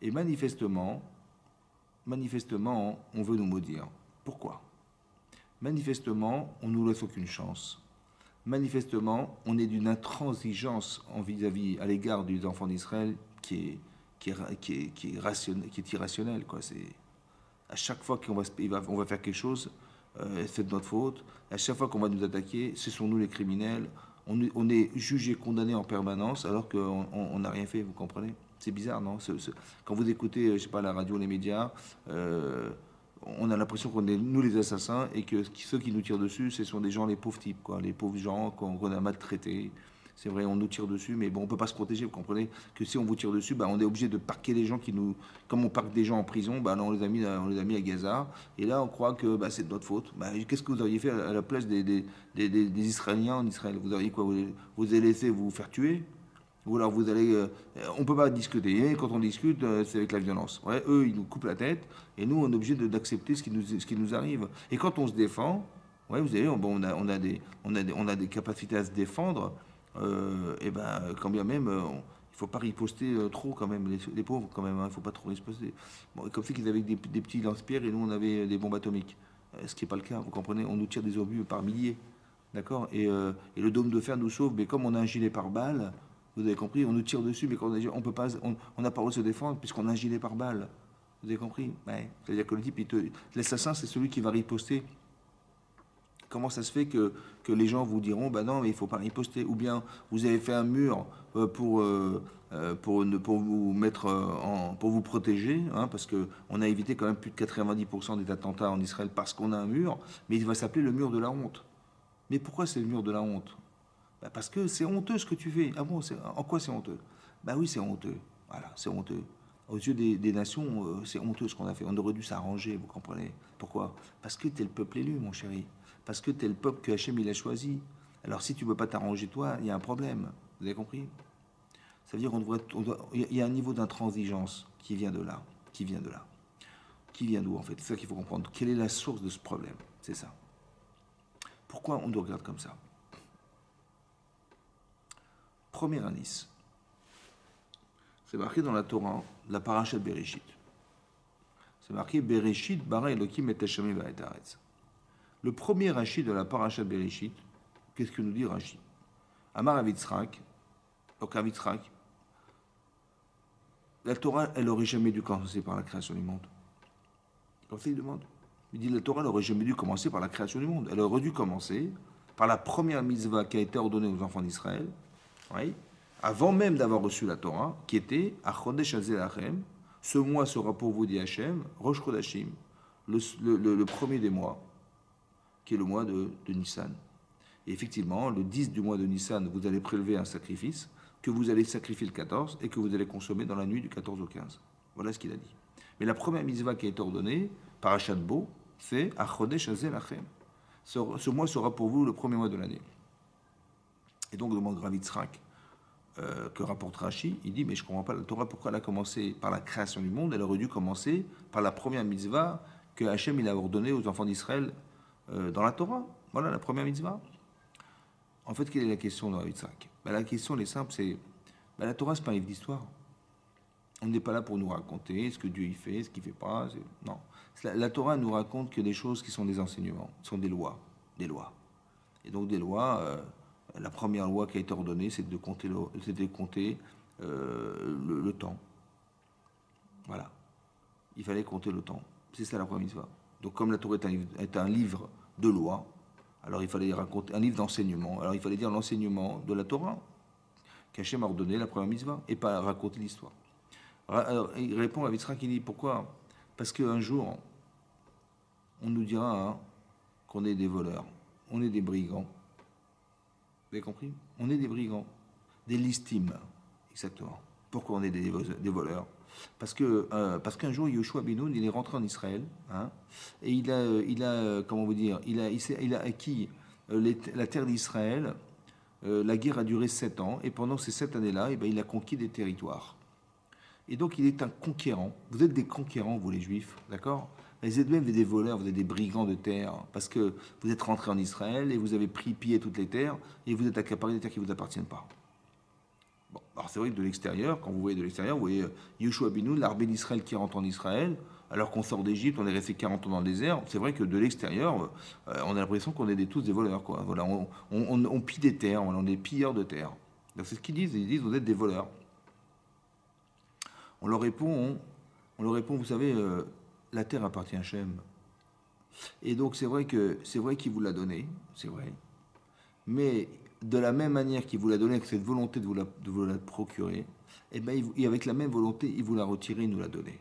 Et manifestement, on veut nous maudire. Pourquoi? Manifestement, on ne nous laisse aucune chance. Manifestement, on est d'une intransigeance à l'égard des enfants d'Israël qui est irrationnelle. Quoi. À chaque fois qu'on on va faire quelque chose, c'est de notre faute. À chaque fois qu'on va nous attaquer, ce sont nous les criminels. On est jugé, condamné en permanence alors qu'on n'a rien fait, vous comprenez? C'est bizarre, non? Quand vous écoutez, je sais pas, la radio, les médias, on a l'impression qu'on est nous les assassins et que ceux qui nous tirent dessus, ce sont des gens, les pauvres types, quoi, les pauvres gens qu'on a maltraités. C'est vrai, on nous tire dessus, mais bon, on ne peut pas se protéger. Vous comprenez que si on vous tire dessus, bah, on est obligé de parquer les gens qui nous. Comme on parque des gens en prison, bah, on les a mis à Gaza. Et là, on croit que bah, c'est de notre faute. Bah, qu'est-ce que vous auriez fait à la place des Israéliens en Israël? Vous auriez quoi? Vous avez laissé vous faire tuer? Ou alors vous allez. On ne peut pas discuter. Et quand on discute, c'est avec la violence. Ouais, eux, ils nous coupent la tête. Et nous, on est obligé d'accepter ce qui nous arrive. Et quand on se défend, ouais, vous savez, bon, on a des capacités à se défendre. Et ben, quand bien même, il ne faut pas riposter trop quand même, les pauvres quand même, il ne faut pas trop riposter. Bon, comme c'est qu'ils avaient des petits lance-pierres et nous on avait des bombes atomiques. Ce qui n'est pas le cas, vous comprenez, on nous tire des obus par milliers, d'accord, et le dôme de fer nous sauve, mais comme on a un gilet pare-balles, vous avez compris, on nous tire dessus, mais quand on peut pas, on n'a pas le droit de se défendre puisqu'on a un gilet pare-balles. Vous avez compris? Ouais. C'est-à-dire que le type, l'assassin, c'est celui qui va riposter. Comment ça se fait que les gens vous diront, bah non, mais il ne faut pas riposter, ou bien vous avez fait un mur pour vous mettre pour vous protéger, hein, parce qu'on a évité quand même plus de 90% des attentats en Israël parce qu'on a un mur, mais il va s'appeler le mur de la honte. Mais pourquoi c'est le mur de la honte? Bah parce que c'est honteux ce que tu fais. Ah bon, en quoi c'est honteux? Bah oui, c'est honteux. Voilà, c'est honteux. Aux yeux des nations, c'est honteux ce qu'on a fait. On aurait dû s'arranger, vous comprenez? Pourquoi? Parce que tu es le peuple élu, mon chéri. Parce que tu es le peuple que Hachem il a choisi. Alors si tu ne veux pas t'arranger toi, il y a un problème. Vous avez compris? Ça veut dire il y a un niveau d'intransigeance qui vient de là. Qui vient de là. Qui vient d'où en fait? C'est ça qu'il faut comprendre. Quelle est la source de ce problème? C'est ça. Pourquoi on nous regarde comme ça? Premier indice. C'est marqué dans la Torah, la paracha de Bereshit. C'est marqué Bereshit, bara Elohim et Hashem et Haaretz. Le premier Rashi de la paracha de Bereshit, qu'est-ce que nous dit Rashi? Amar Avitzrak, donc Avitzrak, la Torah, elle n'aurait jamais dû commencer par la création du monde. Comme ça, il demande. Il dit la Torah n'aurait jamais dû commencer par la création du monde. Elle aurait dû commencer par la première mitzvah qui a été ordonnée aux enfants d'Israël, oui, avant même d'avoir reçu la Torah, qui était Achodesh Azelachem, ce mois sera pour vous, dit Hachem, Rosh Chodashim, le premier des mois, qui est le mois de Nissan. Et effectivement, le 10 du mois de Nissan, vous allez prélever un sacrifice que vous allez sacrifier le 14 et que vous allez consommer dans la nuit du 14 au 15. Voilà ce qu'il a dit. Mais la première mitzvah qui a été ordonnée par Achat Bo, c'est Achodesh Azelachem. Ce mois sera pour vous le premier mois de l'année. Et donc, demande Rav Yitzhak, que rapporte Rashi, il dit, mais je ne comprends pas la Torah, pourquoi elle a commencé par la création du monde? Elle aurait dû commencer par la première mitzvah que Hachem il a ordonnée aux enfants d'Israël dans la Torah. Voilà la première mitzvah. En fait, quelle est la question de Rav Yitzhak? La question, elle est simple, c'est, la Torah, ce n'est pas un livre d'histoire. On n'est pas là pour nous raconter ce que Dieu y fait, ce qu'il ne fait pas. Non. La Torah nous raconte que des choses qui sont des enseignements, sont des lois. Des lois. Et donc des lois, la première loi qui a été ordonnée, c'est de compter le temps. Voilà. Il fallait compter le temps. C'est ça la première mitzvah. Donc comme la Torah est un livre de lois, alors il fallait raconter un livre d'enseignement. Alors il fallait dire l'enseignement de la Torah, qu'Hachem a ordonné la première mitzvah, et pas raconter l'histoire. Alors, il répond à Yitzhak, il dit pourquoi? Parce qu'un jour, on nous dira qu'on est des voleurs, on est des brigands. Vous avez compris? On est des brigands, des listimes, exactement. Pourquoi on est des voleurs? Parce qu'un jour, Yoshua ben Nun, il est rentré en Israël, et il a comment vous dire, il a acquis la terre d'Israël. La guerre a duré 7 ans, et pendant ces 7 années-là, il a conquis des territoires. Et donc il est un conquérant. Vous êtes des conquérants, vous les juifs, d'accord? Vous êtes même des voleurs, vous êtes des brigands de terre, parce que vous êtes rentrés en Israël et vous avez pillé toutes les terres, et vous êtes accaparés des terres qui ne vous appartiennent pas. Bon, alors c'est vrai que de l'extérieur, quand vous voyez de l'extérieur, vous voyez Yoshua ben Nun, l'armée d'Israël qui rentre en Israël, alors qu'on sort d'Égypte, on est resté 40 ans dans le désert. C'est vrai que de l'extérieur, on a l'impression qu'on est tous des voleurs, quoi. Voilà, on pille des terres, on est pilleurs de terres. C'est ce qu'ils disent, ils disent vous êtes des voleurs. On leur répond, vous savez, la terre appartient à Hachem. Et donc c'est vrai qu'il vous l'a donné, c'est vrai. Mais de la même manière qu'il vous l'a donné, avec cette volonté de vous la procurer, et avec la même volonté, il vous l'a retiré, il nous l'a donné.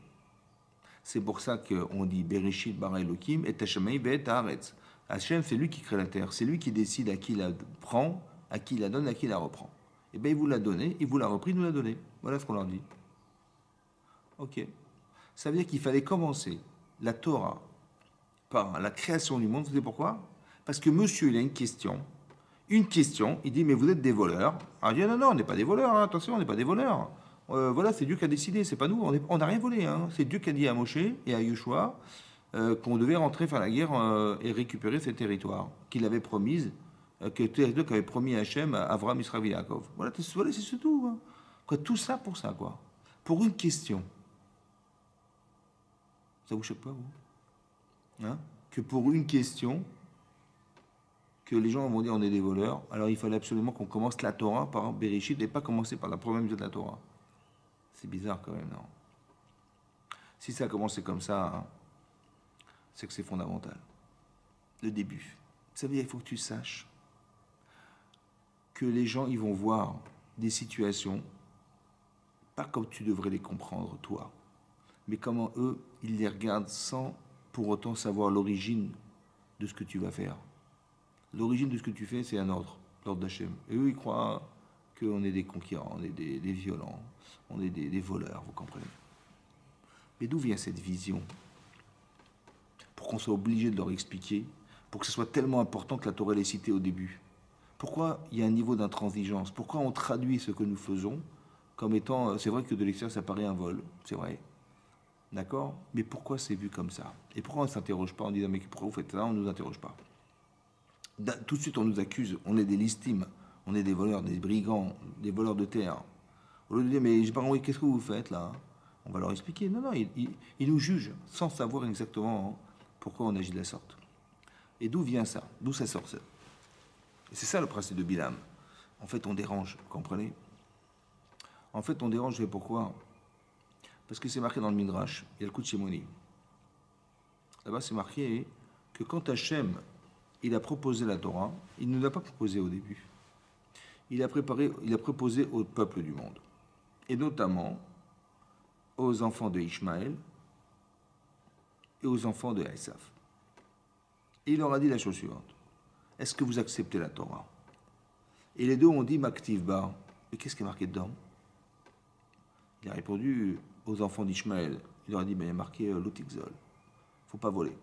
C'est pour ça qu'on dit Bereshit bara Elohim et Hashem ve'et haaretz. Hachem, c'est lui qui crée la terre, c'est lui qui décide à qui il la prend, à qui il la donne, à qui il la reprend. Et bien il vous l'a donné, il vous l'a repris, il nous l'a donné. Voilà ce qu'on leur dit. Ok. Ça veut dire qu'il fallait commencer la Torah par la création du monde. Vous savez pourquoi? Parce que monsieur, il a une question, il dit, mais vous êtes des voleurs. Alors il dit, non, on n'est pas des voleurs, attention, on n'est pas des voleurs. Voilà, c'est Dieu qui a décidé, c'est pas nous, on n'a rien volé. C'est Dieu qui a dit à Moshe et à Yoshua qu'on devait rentrer faire la guerre et récupérer ces territoires qu'il avait promis, qu'avait promis Hachem à Avraham, Israël et Yaakov. Voilà, c'est tout. Quoi, tout ça pour ça, quoi. Pour une question. Ça vous choque pas, vous? Que pour une question, que les gens vont dire on est des voleurs, alors il fallait absolument qu'on commence la Torah par Bereshit et pas commencer par la première mitzvah de la Torah. C'est bizarre quand même, non? Si ça a commencé comme ça, c'est que c'est fondamental. Le début. Ça veut dire qu'il faut que tu saches que les gens, ils vont voir des situations, pas comme tu devrais les comprendre, toi, mais comment eux, ils les regardent sans pour autant savoir l'origine de ce que tu vas faire. L'origine de ce que tu fais, c'est un ordre, l'ordre d'Hachem. Et eux, ils croient qu'on est des conquérants, on est des violents, on est des voleurs, vous comprenez. Mais d'où vient cette vision? Pour qu'on soit obligé de leur expliquer, pour que ce soit tellement important que la Torah l'ait cité au début. Pourquoi il y a un niveau d'intransigeance? Pourquoi on traduit ce que nous faisons comme étant, c'est vrai que de l'extérieur ça paraît un vol, c'est vrai. D'accord? Mais pourquoi c'est vu comme ça? Et pourquoi on ne s'interroge pas en disant, mais pourquoi vous faites ça? On ne nous interroge pas. Tout de suite, on nous accuse, on est des listimes, On est des voleurs, des brigands, des voleurs de terre. Au lieu de dire, mais j'ai pas compris, qu'est-ce que vous faites là? On va leur expliquer. Non, non, ils nous jugent sans savoir exactement pourquoi on agit de la sorte. Et d'où vient ça? D'où ça sort ça? Et c'est ça le principe de Bilam. En fait, on dérange, vous comprenez? En fait, on dérange, et pourquoi? Parce que c'est marqué dans le Midrash, il y a le coup de Shimoni. Là-bas, c'est marqué que quand Hachem, il a proposé la Torah, il ne l'a pas proposé au début. Il a proposé au peuple du monde. Et notamment aux enfants de Ishmaël et aux enfants de Esav. Et il leur a dit la chose suivante. Est-ce que vous acceptez la Torah? Et les deux ont dit Maktiv Bar. Mais qu'est-ce qui est marqué dedans? Il a répondu aux enfants d'Ishmaël. Il leur a dit, il y a marqué Lotikzol. Il ne faut pas voler.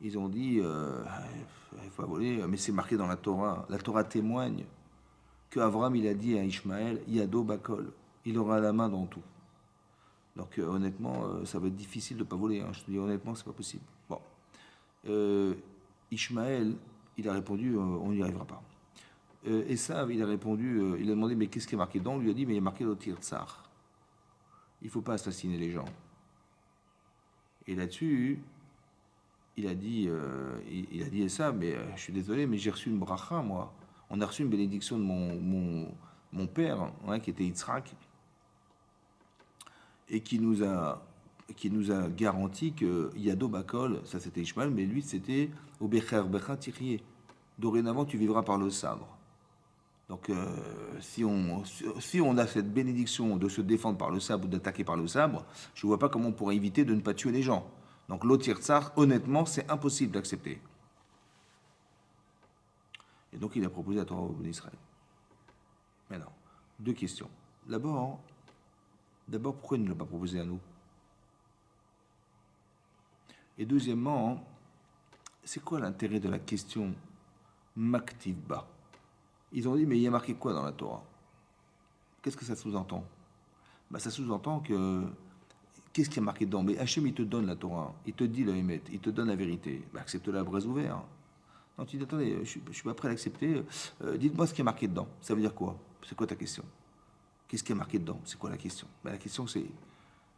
Ils ont dit, il ne faut pas voler, mais c'est marqué dans la Torah. La Torah témoigne qu'Avram, il a dit à Ishmaël, Yado Bakol. Il aura la main dans tout. Donc honnêtement, ça va être difficile de ne pas voler. Hein. Je te dis honnêtement, c'est pas possible. Bon. Ishmaël, il a répondu, on n'y arrivera pas. Esav, il a répondu, il a demandé, mais qu'est-ce qui est marqué dedans? On lui a dit, mais il y a marqué Lotir Tsar. Il ne faut pas assassiner les gens. Et là-dessus, il a dit Esav, mais je suis désolé, mais j'ai reçu une bracha, moi. On a reçu une bénédiction de mon père, hein, qui était Yitzhak, et qui nous a garanti que Yado Bakol, ça c'était Ishmael, mais lui c'était au Becher Becha Tirye. Dorénavant, tu vivras par le sabre. Donc, si on a cette bénédiction de se défendre par le sabre ou d'attaquer par le sabre, je ne vois pas comment on pourrait éviter de ne pas tuer les gens. Donc, l'Otir Tsar, honnêtement, c'est impossible d'accepter. Et donc, il a proposé la Torah au peuple d'Israël. Maintenant, deux questions. D'abord, pourquoi il ne l'a pas proposé à nous? Et deuxièmement, c'est quoi l'intérêt de la question Maktivba? Ils ont dit, mais il y a marqué quoi dans la Torah? Qu'est-ce que ça sous-entend? Ça sous-entend que... Qu'est-ce qui est marqué dedans? Mais Hachem, il te donne la Torah, il te dit le Hémet, il te donne la vérité. Accepte-la à bras ouverts. Non, tu dis, attendez, je ne suis pas prêt à l'accepter. Dites-moi ce qui est marqué dedans. Ça veut dire quoi? C'est quoi ta question? Qu'est-ce qui est marqué dedans? C'est quoi la question? La question, c'est...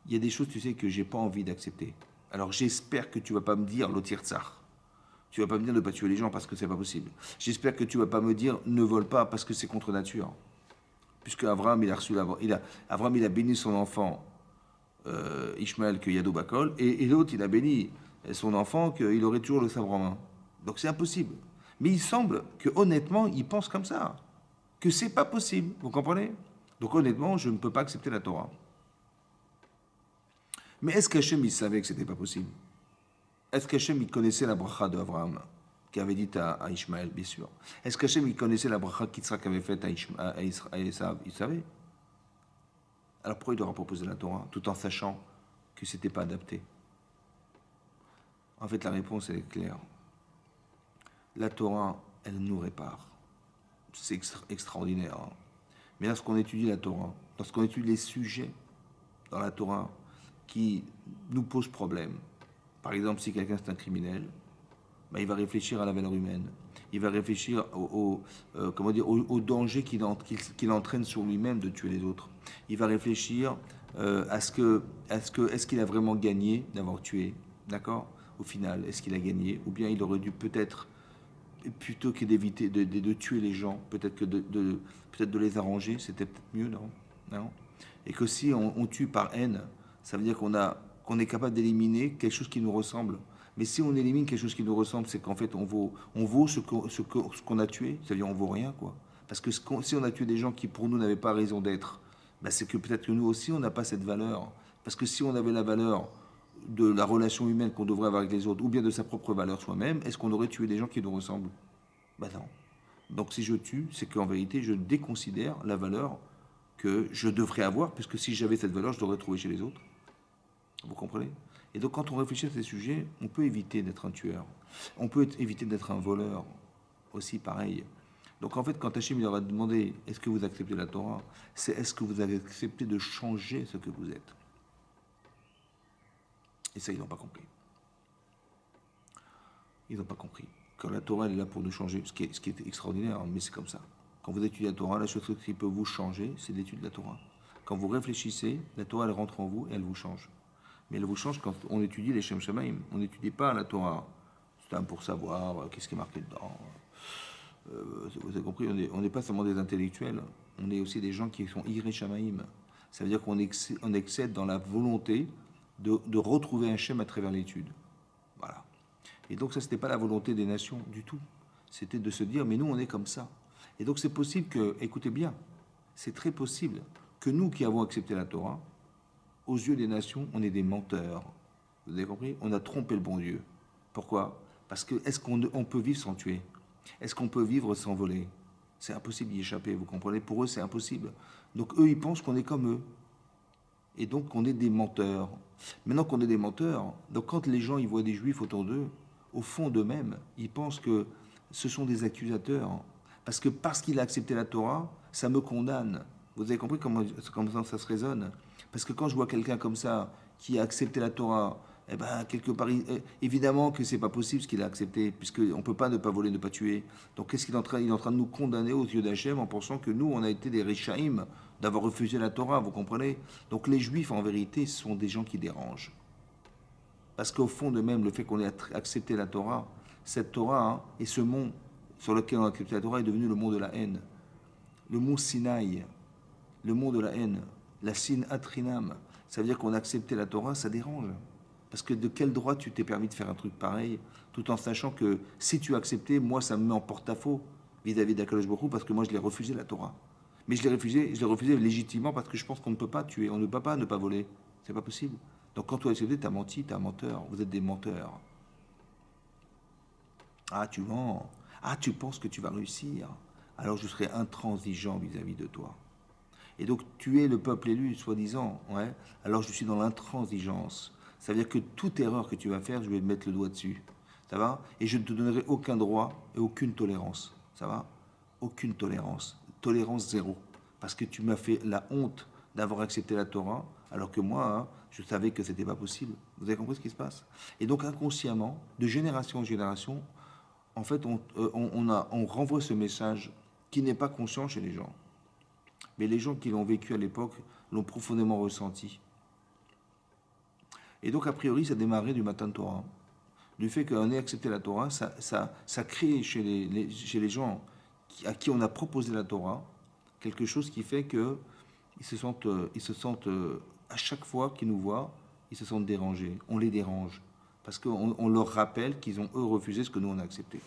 Il y a des choses, tu sais, que j'ai pas envie d'accepter. Alors j'espère que tu vas pas me dire l'Otir Tsar. Tu vas pas me dire de ne pas tuer les gens parce que c'est pas possible. J'espère que tu vas pas me dire ne vole pas parce que c'est contre nature. Puisque Avram, Avram, il a béni son enfant Ishmaël que Yado Bakol, et l'autre, il a béni son enfant qu'il aurait toujours le sabre en main. Donc c'est impossible. Mais il semble que honnêtement, il pense comme ça, que c'est pas possible. Vous comprenez? Donc honnêtement, je ne peux pas accepter la Torah. Mais est-ce qu'Hachem, il savait que c'était pas possible? Est-ce qu'Hachem, il connaissait la bracha d'Abraham, qui avait dit à Ishmaël, bien sûr? Est-ce qu'Hachem, il connaissait la bracha qu'Yitzhak avait faite à Esav? Il savait. Alors pourquoi il leur a proposé la Torah, tout en sachant que ce n'était pas adapté? En fait, la réponse, elle est claire. La Torah, elle nous répare. C'est extraordinaire. Hein. Mais lorsqu'on étudie la Torah, lorsqu'on étudie les sujets dans la Torah qui nous posent problème, par exemple, si quelqu'un c'est un criminel, il va réfléchir à la valeur humaine. Il va réfléchir au danger qu'il entraîne sur lui-même de tuer les autres. Il va réfléchir est-ce qu'il a vraiment gagné d'avoir tué, d'accord? Au final, est-ce qu'il a gagné? Ou bien il aurait dû peut-être, plutôt que d'éviter de tuer les gens, peut-être que peut-être de les arranger, c'était peut-être mieux, non? Et que si on tue par haine, ça veut dire qu'on est capable d'éliminer quelque chose qui nous ressemble. Mais si on élimine quelque chose qui nous ressemble, c'est qu'en fait, on vaut ce qu'on a tué, c'est-à-dire on vaut rien, quoi. Parce que si on a tué des gens qui, pour nous, n'avaient pas raison d'être, c'est que peut-être que nous aussi, on n'a pas cette valeur. Parce que si on avait la valeur de la relation humaine qu'on devrait avoir avec les autres, ou bien de sa propre valeur soi-même, est-ce qu'on aurait tué des gens qui nous ressemblent? Non. Donc si je tue, c'est qu'en vérité, je déconsidère la valeur que je devrais avoir, puisque si j'avais cette valeur, je devrais trouver chez les autres. Vous comprenez? Et donc quand on réfléchit à ces sujets, on peut éviter d'être un tueur. On peut éviter d'être un voleur, aussi pareil. Donc en fait, quand Hachem leur a demandé est-ce que vous acceptez la Torah, c'est est-ce que vous avez accepté de changer ce que vous êtes. Et ça, ils n'ont pas compris. Ils n'ont pas compris. Quand la Torah elle est là pour nous changer, ce qui est extraordinaire, hein, mais c'est comme ça. Quand vous étudiez la Torah, la chose qui peut vous changer, c'est l'étude de la Torah. Quand vous réfléchissez, la Torah elle rentre en vous et elle vous change. Mais elle vous change quand on étudie les Shem Shamaim. On n'étudie pas la Torah. C'est pour savoir qu'est-ce qui est marqué dedans. Vous avez compris, on n'est pas seulement des intellectuels, on est aussi des gens qui sont Iré Shamaim. Ça veut dire qu'on excède dans la volonté de retrouver un Shem à travers l'étude. Voilà. Et donc ça, ce n'était pas la volonté des nations du tout. C'était de se dire, mais nous, on est comme ça. Et donc c'est possible que, écoutez bien, c'est très possible que nous qui avons accepté la Torah, aux yeux des nations, on est des menteurs. Vous avez compris? On a trompé le bon Dieu. Pourquoi? Parce que est-ce qu'on peut vivre sans tuer? Est-ce qu'on peut vivre sans voler? C'est impossible d'y échapper, vous comprenez? Pour eux, c'est impossible. Donc eux, ils pensent qu'on est comme eux. Et donc on est des menteurs. Maintenant qu'on est des menteurs, donc quand les gens ils voient des juifs autour d'eux, au fond d'eux-mêmes, ils pensent que ce sont des accusateurs. Parce qu'il a accepté la Torah, ça me condamne. Vous avez compris comment ça se raisonne? Parce que quand je vois quelqu'un comme ça, qui a accepté la Torah, eh ben, quelque part, évidemment que c'est pas possible ce qu'il a accepté, puisqu'on ne peut pas ne pas voler, ne pas tuer. Donc qu'est-ce qu'il est en train? Il est en train de nous condamner aux yeux d'Hachem en pensant que nous, on a été des Rishaïm d'avoir refusé la Torah, vous comprenez? Donc les Juifs, en vérité, sont des gens qui dérangent. Parce qu'au fond de même, le fait qu'on ait accepté la Torah, cette Torah hein, et ce mont sur lequel on a accepté la Torah est devenu le mont de la haine. Le mont Sinaï, le mont de la haine, la Sin Atrinam, ça veut dire qu'on a accepté la Torah, ça dérange. Parce que de quel droit tu t'es permis de faire un truc pareil, tout en sachant que si tu as accepté, moi ça me met en porte-à-faux vis-à-vis d'Akadosh Baruch Hu, parce que moi je l'ai refusé la Torah. Mais je l'ai refusé légitimement parce que je pense qu'on ne peut pas tuer, on ne peut pas ne pas voler. C'est pas possible. Donc quand tu as accepté, tu as menti, tu es un menteur. Vous êtes des menteurs. Ah, tu mens. Ah, tu penses que tu vas réussir. Alors je serai intransigeant vis-à-vis de toi. Et donc tu es le peuple élu, soi-disant. Ouais. Alors je suis dans l'intransigeance. Ça veut dire que toute erreur que tu vas faire, je vais mettre le doigt dessus. Ça va? Et je ne te donnerai aucun droit et aucune tolérance. Ça va? Aucune tolérance. Tolérance zéro. Parce que tu m'as fait la honte d'avoir accepté la Torah, alors que moi, hein, je savais que ce n'était pas possible. Vous avez compris ce qui se passe? Et donc inconsciemment, de génération en génération, en fait, on renvoie ce message qui n'est pas conscient chez les gens. Mais les gens qui l'ont vécu à l'époque l'ont profondément ressenti. Et donc, a priori, ça démarrait du matin de Torah. Du fait qu'on ait accepté la Torah, ça crée chez les gens à qui on a proposé la Torah quelque chose qui fait qu'ils se sentent, à chaque fois qu'ils nous voient, ils se sentent dérangés. On les dérange. Parce qu'on leur rappelle qu'ils ont, eux, refusé ce que nous, on a accepté.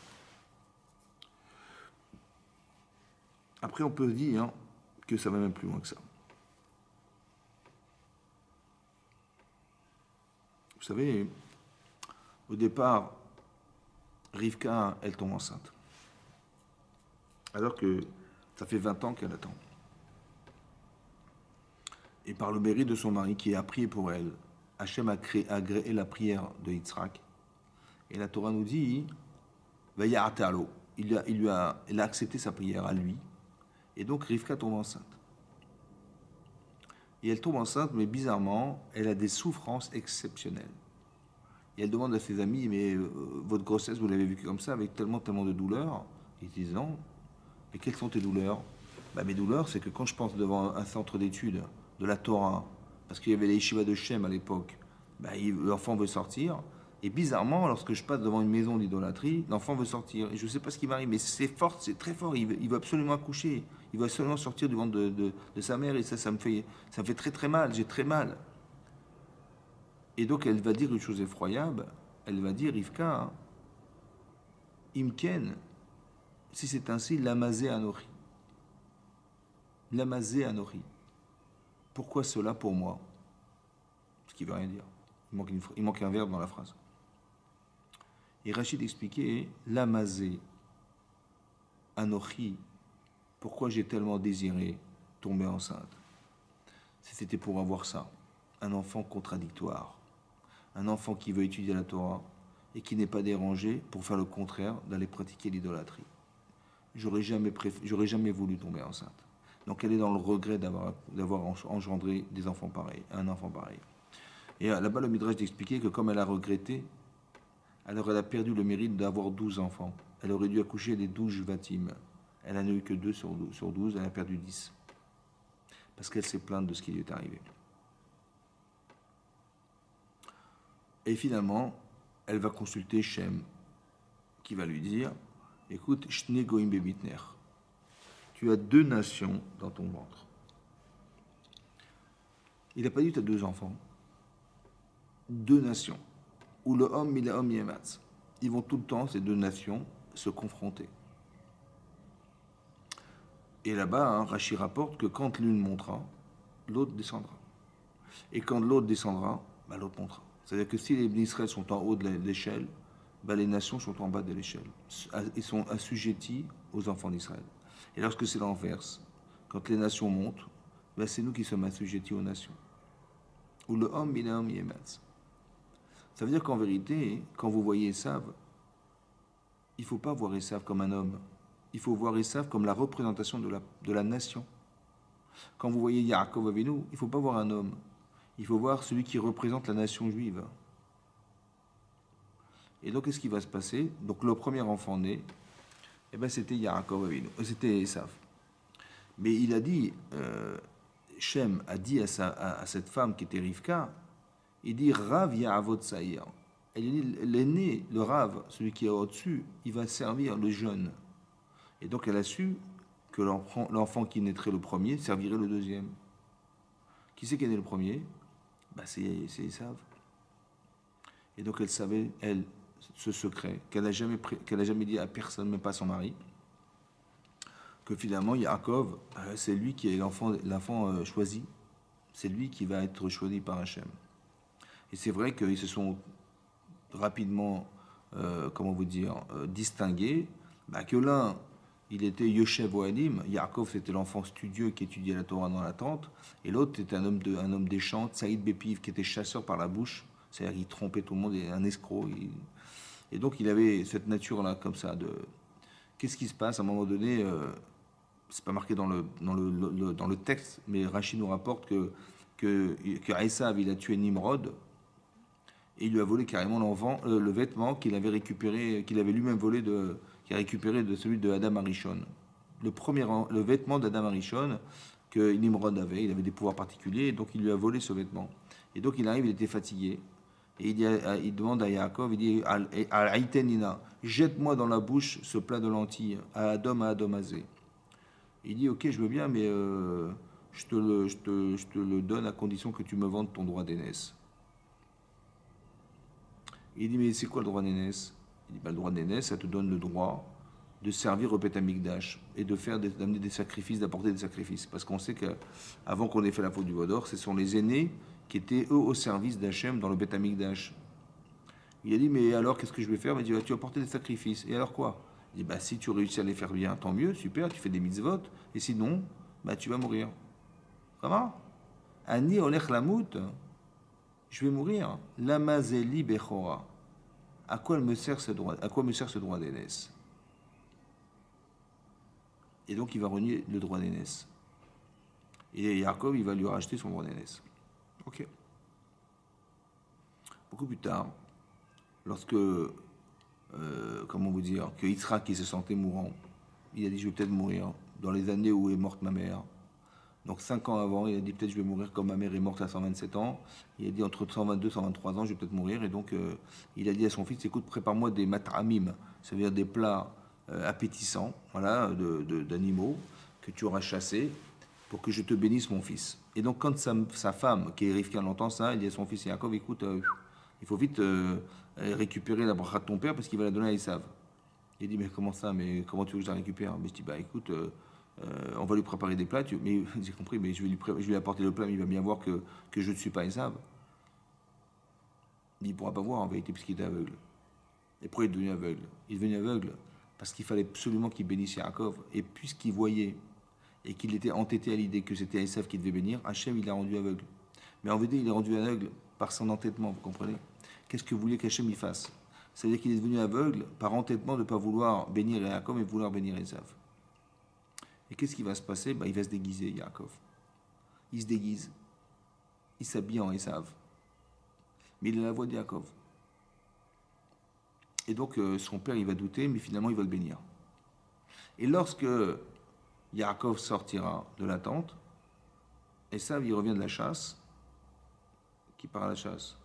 Après, on peut dire hein, que ça va même plus loin que ça. Vous savez, au départ, Rivka, elle tombe enceinte. Alors que ça fait 20 ans qu'elle attend. Et par le mérite de son mari qui a prié pour elle, Hachem a agréé la prière de Yitzhak. Et la Torah nous dit, il a accepté sa prière à lui. Et donc Rivka tombe enceinte. Et elle tombe enceinte, mais bizarrement, elle a des souffrances exceptionnelles. Et elle demande à ses amis, mais votre grossesse, vous l'avez vécue comme ça, avec tellement de douleurs? Ils disent non. Et quelles sont tes douleurs? Mes douleurs, c'est que quand je pense devant un centre d'études de la Torah, parce qu'il y avait les yeshivas de Shem à l'époque, l'enfant veut sortir. Et bizarrement, lorsque je passe devant une maison d'idolâtrie, l'enfant veut sortir. Et je ne sais pas ce qui m'arrive, mais c'est fort, c'est très fort. Il veut absolument accoucher. Il veut absolument sortir du ventre de sa mère. Et ça me fait très très mal. J'ai très mal. Et donc elle va dire une chose effroyable. Elle va dire, Rivka, hein, Imken, si c'est ainsi, Lamazé Anori. Lamazé Anori. Pourquoi cela pour moi? Ce qui ne veut rien dire. Il manque un verbe dans la phrase. Et Rachid expliquait Lamazé Anochi. Pourquoi j'ai tellement désiré tomber enceinte? C'était pour avoir ça. Un enfant contradictoire. Un enfant qui veut étudier la Torah et qui n'est pas dérangé pour faire le contraire, d'aller pratiquer l'idolâtrie. J'aurais jamais voulu tomber enceinte. Donc elle est dans le regret d'avoir engendré des enfants pareils, un enfant pareil. Et là-bas, le Midrash d'expliquer que comme elle a regretté, Alors elle a perdu le mérite d'avoir 12 enfants. Elle aurait dû accoucher des 12 Jvatim. Elle n'en a eu que 2 sur 12, elle a perdu 10. Parce qu'elle s'est plainte de ce qui lui est arrivé. Et finalement, elle va consulter Shem, qui va lui dire, écoute, Shne Goim Bebitner, tu as 2 nations dans ton ventre. Il n'a pas dit tu as 2 enfants. 2 nations. Où le homme, il est homme, yematz. Ils vont tout le temps, ces 2 nations, se confronter. Et là-bas, hein, Rashi rapporte que quand l'une montera, l'autre descendra. Et quand l'autre descendra, bah, l'autre montera. C'est-à-dire que si les Israël sont en haut de l'échelle, bah, les nations sont en bas de l'échelle. Ils sont assujettis aux enfants d'Israël. Et lorsque c'est l'inverse, quand les nations montent, bah, c'est nous qui sommes assujettis aux nations. Ou le homme, il est homme, yematz. Ça veut dire qu'en vérité, quand vous voyez Esav, il ne faut pas voir Esav comme un homme. Il faut voir Esav comme la représentation de la nation. Quand vous voyez Yaakov Avinu, il ne faut pas voir un homme. Il faut voir celui qui représente la nation juive. Et donc, qu'est-ce qui va se passer? Donc, le premier enfant né, eh ben, c'était Yaakov Avinu, c'était Esav. Mais il a dit, Shem a dit à cette femme qui était Rivka, il dit Rav Ya'avot Saïr. Elle dit l'aîné, le Rav, celui qui est au-dessus, il va servir le jeune. Et donc elle a su que l'enfant qui naîtrait le premier servirait le deuxième. Qui c'est qui est né le premier? Bah c'est Esav. Et donc elle savait, elle, ce secret, qu'elle n'a jamais dit à personne, même pas à son mari, que finalement Yaakov, c'est lui qui est l'enfant choisi. C'est lui qui va être choisi par Hachem. Et c'est vrai qu'ils se sont rapidement, comment vous dire, distingués, bah, que l'un, il était Yoshev Ohanim, Yaakov c'était l'enfant studieux qui étudiait la Torah dans la tente, et l'autre était un homme des champs, Saïd Bepiv, qui était chasseur par la bouche, c'est-à-dire qu'il trompait tout le monde, un escroc. Et donc il avait cette nature-là, comme ça, de... Qu'est-ce qui se passe à un moment donné c'est pas marqué dans le texte, mais Rachid nous rapporte que Esav, il a tué Nimrod, et il lui a volé carrément le vêtement qu'il avait récupéré, qu'il avait lui-même volé qu'il a récupéré de celui de Adam Arishon. Le vêtement d'Adam Arishon que Nimrod avait, il avait des pouvoirs particuliers, et donc il lui a volé ce vêtement. Et donc il arrive, il était fatigué, et il demande à Yaakov, il dit Al-Aïtenina, jette-moi dans la bouche ce plat de lentilles, à Adam Azé. Il dit ok, je veux bien, mais je te le donne à condition que tu me vendes ton droit d'aînesse. Il dit, mais c'est quoi le droit d'aînesse? Il dit, bah, le droit d'aînesse, ça te donne le droit de servir au Beth Amikdash et d'amener des sacrifices, d'apporter des sacrifices. Parce qu'on sait qu'avant qu'on ait fait la faute du Vaudor, ce sont les aînés qui étaient eux au service d'Hachem dans le Beth Amikdash. Il a dit, mais alors qu'est-ce que je vais faire? Il dit, bah, tu vas apporter des sacrifices. Et alors quoi? Il dit, bah, si tu réussis à les faire bien, tant mieux, super, tu fais des mitzvot. Et sinon, bah, tu vas mourir. Comment? Ani olech lamout, je vais mourir. Lamazeli bechora. À quoi me sert ce droit d'aînesse? Et donc il va renier le droit d'aînesse. Et Yaakov, il va lui racheter son droit d'aînesse. Ok. Beaucoup plus tard, lorsque, comment vous dire, que Yitzhak, qui se sentait mourant, il a dit, je vais peut-être mourir dans les années où est morte ma mère. Donc 5 ans avant, il a dit, peut-être je vais mourir comme ma mère est morte à 127 ans. Il a dit, entre 122 et 123 ans, je vais peut-être mourir. Et donc, il a dit à son fils, écoute, prépare-moi des matramim, ça veut dire des plats appétissants, voilà, d'animaux que tu auras chassés pour que je te bénisse, mon fils. Et donc, quand sa femme, qui est Rivka, entend ça, il dit à son fils Yaakov, écoute, il faut vite récupérer la bracha de ton père parce qu'il va la donner à Esav. Il dit, mais comment ça? Mais comment tu veux que je la récupère? Mais je dis, bah écoute, on va lui préparer des plats. Mais j'ai compris, mais je vais lui apporter le plat, mais il va bien voir que je ne suis pas Esav. Il ne pourra pas voir en vérité puisqu'il était aveugle. Et pourquoi il est devenu aveugle? Il est devenu aveugle parce qu'il fallait absolument qu'il bénisse Yaakov. Et puisqu'il voyait et qu'il était entêté à l'idée que c'était Esav qui devait bénir, Hachem il l'a rendu aveugle. Mais en vérité, il est rendu aveugle par son entêtement, vous comprenez? Qu'est-ce que voulait qu'Hachem y fasse? C'est-à-dire qu'il est devenu aveugle par entêtement de ne pas vouloir bénir Yaakov et vouloir bénir Esav. Et qu'est-ce qui va se passer? Il va se déguiser, Yaakov. Il se déguise. Il s'habille en Esav. Mais il a la voix de Yaakov. Et donc son père, il va douter, mais finalement, il va le bénir. Et lorsque Yaakov sortira de la tente, Esav, il revient de la chasse, qui part à la chasse,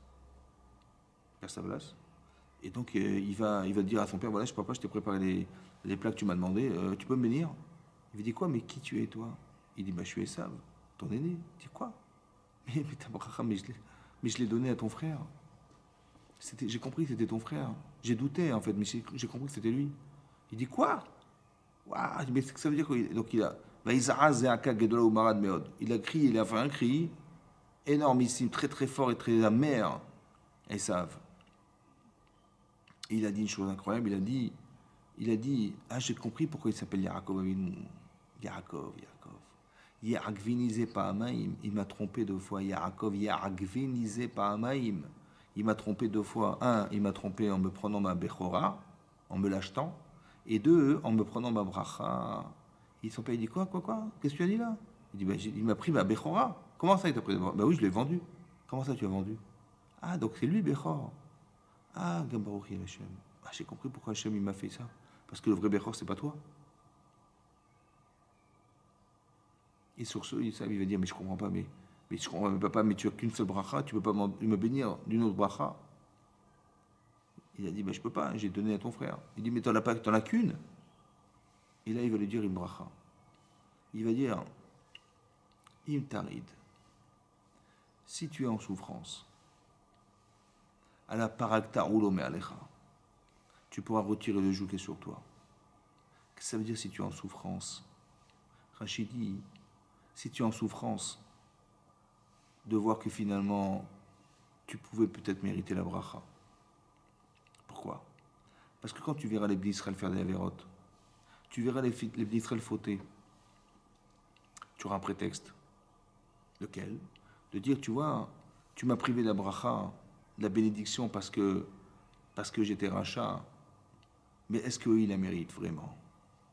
perd sa place. Et donc il va dire à son père, voilà, papa, je t'ai préparé les plats que tu m'as demandé, tu peux me bénir? Il lui dit quoi, mais qui tu es toi? Il dit, bah je suis Esav, ton aîné. Il dit quoi? Mais ta bracha, mais je l'ai donné à ton frère. J'ai compris que c'était ton frère. J'ai douté en fait, mais j'ai compris que c'était lui. Il dit quoi? Waouh, mais ça veut dire quoi? Donc il a. Il a crié, il a fait un cri énormissime, très très fort et très amer. Esav. Et il a dit une chose incroyable, il a dit, ah j'ai compris pourquoi il s'appelle Yaakov Avinu. Yaakov. Yaakvinisé Pa'amaim, il m'a trompé 2 fois. Yaakov, Yaakvinisé Pa'amaim. Il m'a trompé 2 fois. Un, il m'a trompé en me prenant ma Bechora, en me l'achetant. Et 2, en me prenant ma Bracha. Son père, il dit quoi? Qu'est-ce que tu as dit là? Il dit, bah, il m'a pris ma Bechora. Comment ça, il t'a pris? Bah oui, je l'ai vendu. Comment ça, tu as vendu? Ah, donc c'est lui, Bechor. Ah, Gambarouchi Hachem. Ah, j'ai compris pourquoi Hachem il m'a fait ça. Parce que le vrai Bechor, c'est pas toi. Et sur ce, il va dire, mais je comprends pas, mais je comprends, mais papa, mais tu as qu'une seule bracha, tu peux pas me bénir d'une autre bracha. Il a dit, ben je peux pas, j'ai donné à ton frère. Il dit, mais t'en as qu'une. Et là, il va lui dire une bracha. Il va dire, im tarid, si tu es en souffrance, à la parakta ulome alecha, tu pourras retirer le joug qui est sur toi. Qu'est-ce que ça veut dire si tu es en souffrance? Rachid dit, si tu es en souffrance, de voir que finalement, tu pouvais peut-être mériter la bracha. Pourquoi? Parce que quand tu verras les Bnei Israël faire des avérotes, tu verras les Bnei Israël fauter, tu auras un prétexte. Lequel? De dire, tu vois, tu m'as privé de la bracha, de la bénédiction parce que j'étais rachat. Mais est-ce qu'eux, ils la méritent vraiment?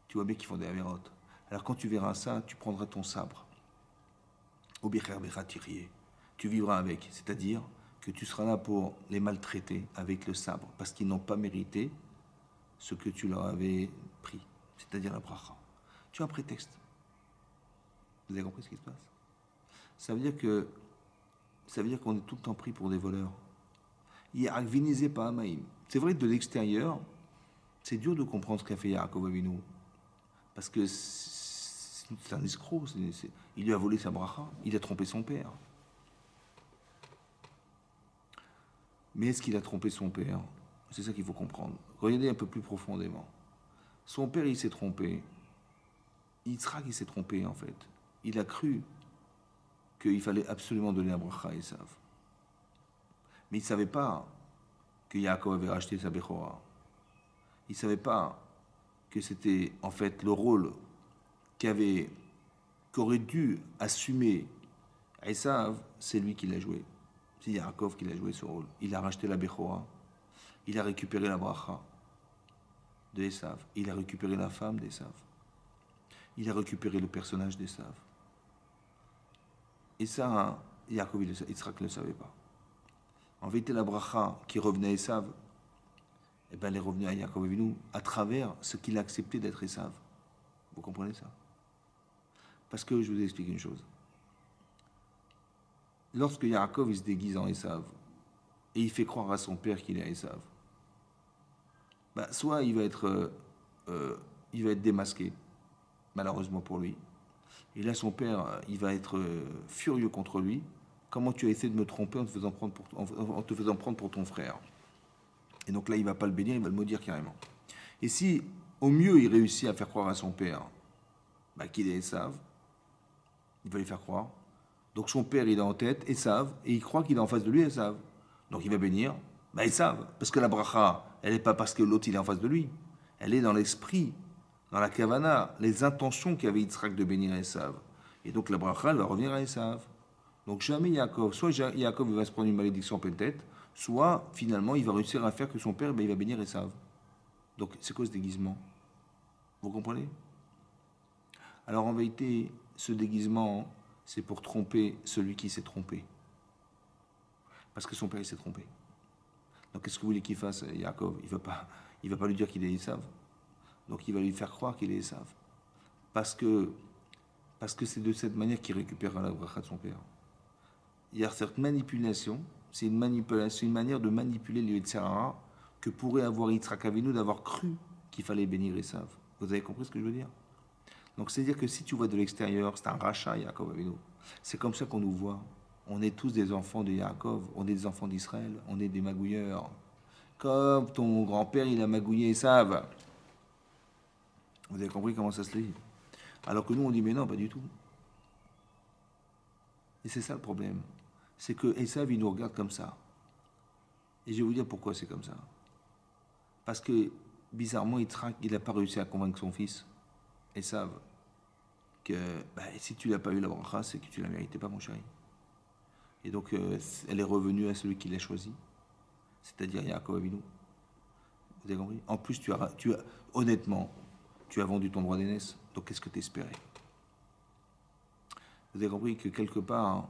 Tu vois bien qu'ils font des avérotes. Alors quand tu verras ça, tu prendras ton sabre. Au Becher Beratirier. Tu vivras avec. C'est-à-dire que tu seras là pour les maltraiter avec le sabre parce qu'ils n'ont pas mérité ce que tu leur avais pris, c'est-à-dire la bracha. Tu as un prétexte. Vous avez compris ce qui se passe? Ça veut dire qu'on est tout le temps pris pour des voleurs. Yaakvinisé par Amaïm. C'est vrai que de l'extérieur, c'est dur de comprendre ce qu'a fait Yaakov Avinu. Parce que c'est un escroc. Il lui a volé sa bracha. Il a trompé son père. Mais est-ce qu'il a trompé son père? C'est ça qu'il faut comprendre. Regardez un peu plus profondément. Son père, il s'est trompé. Yitzhak, il s'est trompé, en fait. Il a cru qu'il fallait absolument donner la bracha à Esav. Mais il ne savait pas que Yaakov avait racheté sa Bechora. Il ne savait pas que c'était, en fait, le rôle qu'aurait dû assumer Esav, c'est lui qui l'a joué. C'est Yaakov qui l'a joué ce rôle. Il a racheté la Bechora. Il a récupéré la bracha de Esav. Il a récupéré la femme d'Esav. Il a récupéré le personnage d'Esav. Et ça, Yaakov, Yitzhak ne le savait pas. En vérité, la bracha qui revenait à Esav, eh ben, elle est revenue à Yaakov Avinu à travers ce qu'il a accepté d'être Esav. Vous comprenez ça? Parce que je vous explique une chose. Lorsque Yaakov il se déguise en Esav et il fait croire à son père qu'il est Esav, ben, soit il va être démasqué, malheureusement pour lui. Et là, son père, il va être furieux contre lui. Comment tu as essayé de me tromper en te faisant prendre pour ton frère? Et donc là, il ne va pas le bénir, il va le maudire carrément. Et si, au mieux, il réussit à faire croire à son père bah, qu'il est Esav, il va lui faire croire. Donc son père, il est en tête, Esav, et il croit qu'il est en face de lui, Esav. Donc il va bénir bah, Esav. Parce que la bracha, elle n'est pas parce que l'autre, il est en face de lui. Elle est dans l'esprit, dans la kavana, les intentions qu'avait Yitzhak de bénir Esav. Et donc la bracha, elle va revenir à Esav. Donc jamais Yaakov, soit Yaakov va se prendre une malédiction en pleine tête, soit finalement il va réussir à faire que son père, ben, il va bénir Esav. Donc c'est quoi ce déguisement? Vous comprenez? Alors en vérité, ce déguisement, c'est pour tromper celui qui s'est trompé. Parce que son père, il s'est trompé. Donc qu'est-ce que vous voulez qu'il fasse, Yaakov? Il va pas lui dire qu'il est Esav. Donc il va lui faire croire qu'il est Esav. Parce que c'est de cette manière qu'il récupérera la bracha de son père. Il y a cette manipulation, c'est une manipulation, une manière de manipuler le Yetzirah que pourrait avoir Yitzhak Avinu d'avoir cru qu'il fallait bénir Esav. Vous avez compris ce que je veux dire? Donc c'est-à-dire que si tu vois de l'extérieur, c'est un rachat, Yaakov Avinu. C'est comme ça qu'on nous voit. On est tous des enfants de Yaakov, on est des enfants d'Israël, on est des magouilleurs. Comme ton grand-père, il a magouillé Esav. Vous avez compris comment ça se lit? Alors que nous, on dit, mais non, pas du tout. Et c'est ça le problème. C'est que Esav, il nous regarde comme ça. Et je vais vous dire pourquoi c'est comme ça. Parce que, bizarrement, il n'a pas réussi à convaincre son fils, Esav, que si tu n'as pas eu la bracha, c'est que tu ne la méritais pas, mon chéri. Et donc, elle est revenue à celui qui l'a choisi, c'est-à-dire Yaakov Avinu. Vous avez compris? En plus, honnêtement, tu as vendu ton droit d'aînesse, donc qu'est-ce que tu espérais? Vous avez compris que quelque part, hein,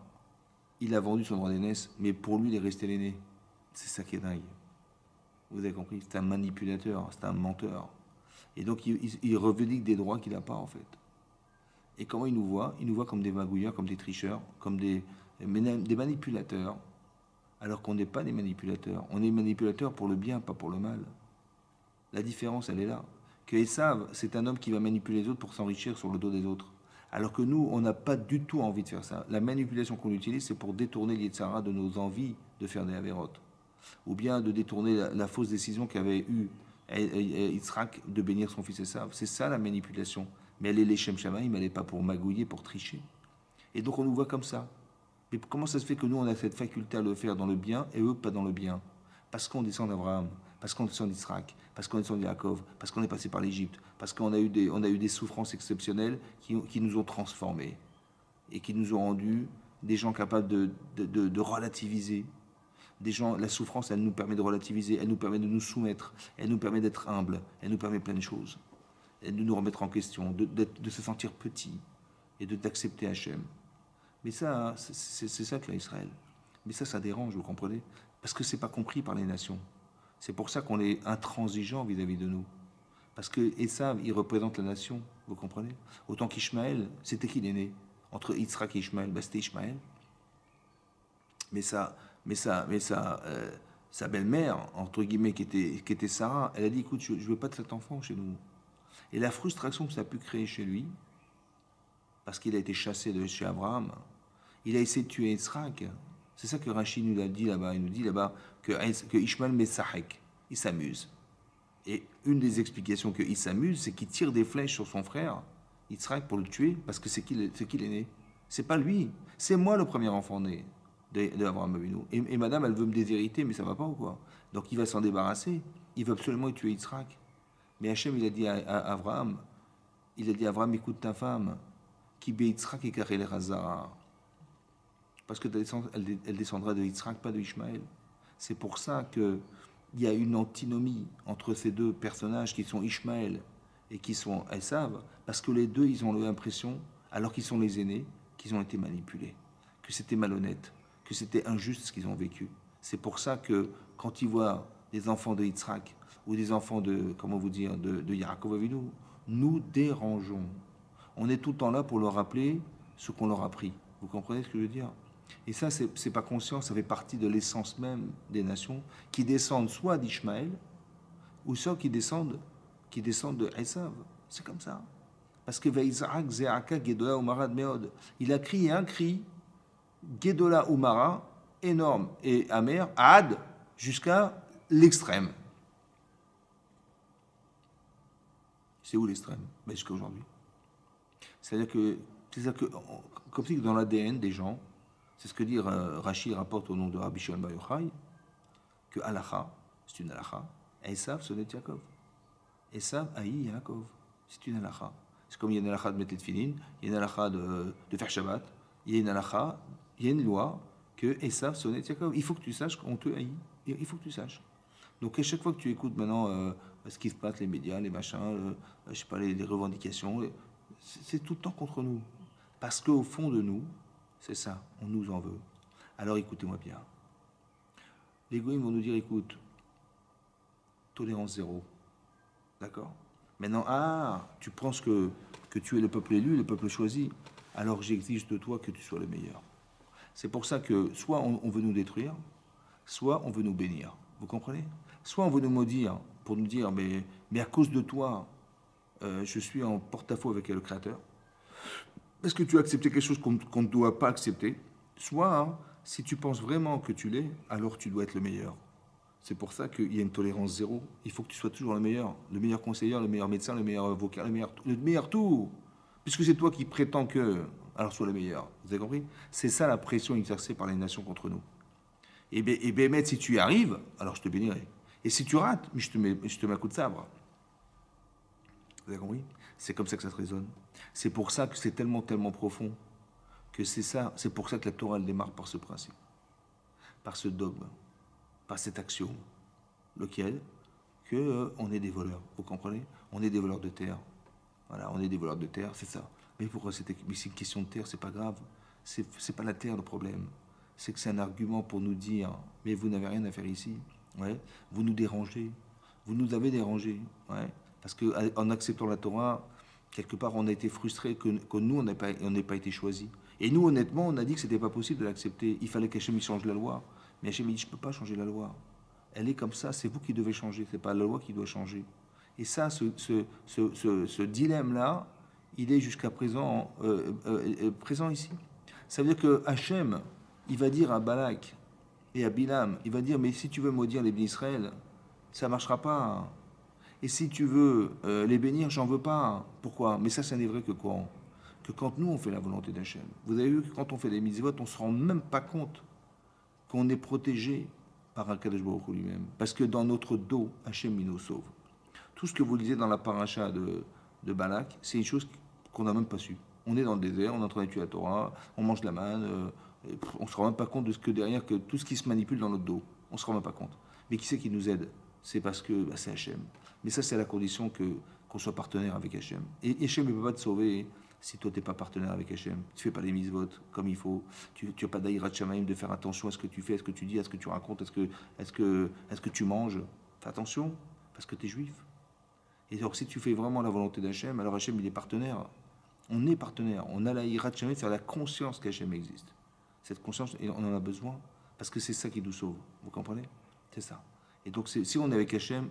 il a vendu son droit d'aînesse, mais pour lui, il est resté l'aîné. C'est ça qui est dingue. Vous avez compris? C'est un manipulateur, c'est un menteur. Et donc, il revendique des droits qu'il n'a pas, en fait. Et comment il nous voit? Il nous voit comme des magouilleurs, comme des tricheurs, comme des manipulateurs, alors qu'on n'est pas des manipulateurs. On est manipulateurs pour le bien, pas pour le mal. La différence, elle est là. Que Esav, c'est un homme qui va manipuler les autres pour s'enrichir sur le dos des autres. Alors que nous, on n'a pas du tout envie de faire ça. La manipulation qu'on utilise, c'est pour détourner l'Yetzara de nos envies de faire des avérotes. Ou bien de détourner la fausse décision qu'avait eue Yitzhak de bénir son fils Esav. C'est ça la manipulation. Mais elle est l'Echem Shamaïm, elle n'est pas pour magouiller, pour tricher. Et donc on nous voit comme ça. Mais comment ça se fait que nous, on a cette faculté à le faire dans le bien et eux, pas dans le bien? Parce qu'on descend d'Abraham, parce qu'on descend d'Israël, parce qu'on descend de Yaakov, parce qu'on est passé par l'Égypte, parce qu'on a eu des souffrances exceptionnelles qui nous ont transformés et qui nous ont rendus des gens capables de relativiser. Des gens, la souffrance, elle nous permet de relativiser, elle nous permet de nous soumettre, elle nous permet d'être humble, elle nous permet plein de choses, et de nous remettre en question, de se sentir petit et d'accepter Hachem. Mais ça, c'est ça que l'Israël. Mais ça dérange, vous comprenez? Parce que c'est pas compris par les nations. C'est pour ça qu'on est intransigeant vis-à-vis de nous. Parce que Esav, il représente la nation, vous comprenez? Autant qu'Ishmaël, c'était qui l'aîné? Entre Yitzhak et Ishmaël, c'était Ishmaël. Mais sa belle-mère, entre guillemets, qui était Sarah, elle a dit, écoute, je ne veux pas de cet enfant chez nous. Et la frustration que ça a pu créer chez lui, parce qu'il a été chassé de chez Abraham, il a essayé de tuer Yitzhak. C'est ça que Rachid nous a dit là-bas. Il nous dit là-bas que Ishmael Messahek, il s'amuse. Et une des explications qu'il s'amuse, c'est qu'il tire des flèches sur son frère, Yitzhak, pour le tuer, parce que c'est qu'il est né. C'est pas lui, c'est moi le premier enfant né d'Abraham Avinu. Et madame, elle veut me déshériter, mais ça va pas ou quoi? Donc il va s'en débarrasser. Il veut absolument tuer Yitzhak. Mais Hachem, il a dit à Abraham, écoute ta femme, qui bé Yitzhak et Karel Hazara. Parce que elle descendra de Yitzhak, pas de Ishmaël. C'est pour ça qu'il y a une antinomie entre ces deux personnages qui sont Ishmaël et qui sont Esav, parce que les deux, ils ont l'impression, alors qu'ils sont les aînés, qu'ils ont été manipulés, que c'était malhonnête, que c'était injuste ce qu'ils ont vécu. C'est pour ça que quand ils voient des enfants de Yitzhak ou des enfants de, comment vous dire, de Yaakov Avinu, nous dérangeons. On est tout le temps là pour leur rappeler ce qu'on leur a appris. Vous comprenez ce que je veux dire? Et ça, c'est pas conscient, ça fait partie de l'essence même des nations qui descendent soit d'Ishmaël ou soit qui descendent de Esav. C'est comme ça. Parce que Veizak Zeaka Gedola Umara Meod, il a crié un cri Gedola Umara énorme et amer, ad jusqu'à l'extrême. C'est où l'extrême? Ben jusqu'à aujourd'hui. C'est-à-dire que comme si dans l'ADN des gens, c'est ce que dit Rachid rapporte au nom de Rabbi Shimon Bar Yochai, que Halacha, c'est une Halacha, Esav, ce n'est Yaakov. Esav, Aïe, Yaakov, c'est une Halacha. C'est comme il y a une Halacha de mettre les tefilin, il y a une Halacha de faire Shabbat, il y a une Halacha, il y a une loi que Esav, ce n'est Yaakov. Il faut que tu saches qu'on te haït. Il faut que tu saches. Donc à chaque fois que tu écoutes maintenant ce qui se passe, les médias, les machins, je sais pas, les revendications, c'est tout le temps contre nous. Parce qu'au fond de nous, c'est ça, on nous en veut. Alors écoutez-moi bien. Les goïms vont nous dire, écoute, tolérance zéro. D'accord? Maintenant, tu penses que tu es le peuple élu, le peuple choisi. Alors j'exige de toi que tu sois le meilleur. C'est pour ça que soit on veut nous détruire, soit on veut nous bénir. Vous comprenez? Soit on veut nous maudire pour nous dire, mais à cause de toi, je suis en porte-à-faux avec le Créateur. Parce que tu as accepté quelque chose qu'on ne doit pas accepter. Soit, si tu penses vraiment que tu l'es, alors tu dois être le meilleur. C'est pour ça qu'il y a une tolérance zéro. Il faut que tu sois toujours le meilleur conseiller, le meilleur médecin, le meilleur avocat, le meilleur tout. Puisque c'est toi qui prétends que, alors sois le meilleur. Vous avez compris? C'est ça la pression exercée par les nations contre nous. Et bien, si tu y arrives, alors je te bénirai. Et si tu rates, je te mets un coup de sabre. Vous avez compris? C'est comme ça que ça se résonne. C'est pour ça que c'est tellement, tellement profond que c'est ça. C'est pour ça que la Torah elle démarre par ce principe, par ce dogme, par cet axiome, lequel que on est des voleurs. Vous comprenez? On est des voleurs de terre. Voilà, on est des voleurs de terre, c'est ça. Mais pourquoi c'est une question de terre? C'est pas grave. C'est pas la terre le problème. C'est que c'est un argument pour nous dire, mais vous n'avez rien à faire ici. Ouais. Vous nous dérangez. Vous nous avez dérangés. Ouais. Parce qu'en acceptant la Torah, quelque part, on a été frustrés que nous, on n'ait pas été choisis. Et nous, honnêtement, on a dit que ce n'était pas possible de l'accepter. Il fallait qu'Hachem change la loi. Mais Hachem dit, je ne peux pas changer la loi. Elle est comme ça, c'est vous qui devez changer, ce n'est pas la loi qui doit changer. Et ça, ce dilemme-là, il est jusqu'à présent présent ici. Ça veut dire que Hachem, il va dire à Balak et à Bilam, il va dire, mais si tu veux maudire les Israël, ça ne marchera pas. Et si tu veux les bénir, j'en veux pas. Pourquoi? Mais ça n'est vrai que quoi? Que quand nous, on fait la volonté d'Hachem. Vous avez vu que quand on fait des mitzvot, on ne se rend même pas compte qu'on est protégé par Akadosh Baruch Hu lui-même. Parce que dans notre dos, Hachem, il nous sauve. Tout ce que vous lisez dans la paracha de Balak, c'est une chose qu'on n'a même pas su. On est dans le désert, on est en train d'étudier la Torah, on mange la manne, on ne se rend même pas compte de ce que derrière, que tout ce qui se manipule dans notre dos, on ne se rend même pas compte. Mais qui c'est qui nous aide? C'est parce que c'est Hachem. Mais ça, c'est à la condition qu'on soit partenaire avec Hachem. Et Hachem ne peut pas te sauver si toi, tu n'es pas partenaire avec Hachem. Tu ne fais pas les mitzvot comme il faut. Tu n'as pas d'aïrat shamaim de faire attention à ce que tu fais, à ce que tu dis, à ce que tu racontes, est-ce que tu manges. Fais attention, parce que tu es juif. Et alors, si tu fais vraiment la volonté d'Hachem, alors Hachem, il est partenaire. On est partenaire. On a la hirat shamaim, c'est la conscience qu'Hachem existe. Cette conscience, on en a besoin, parce que c'est ça qui nous sauve. Vous comprenez? C'est ça. Et donc, si on est avec Hachem,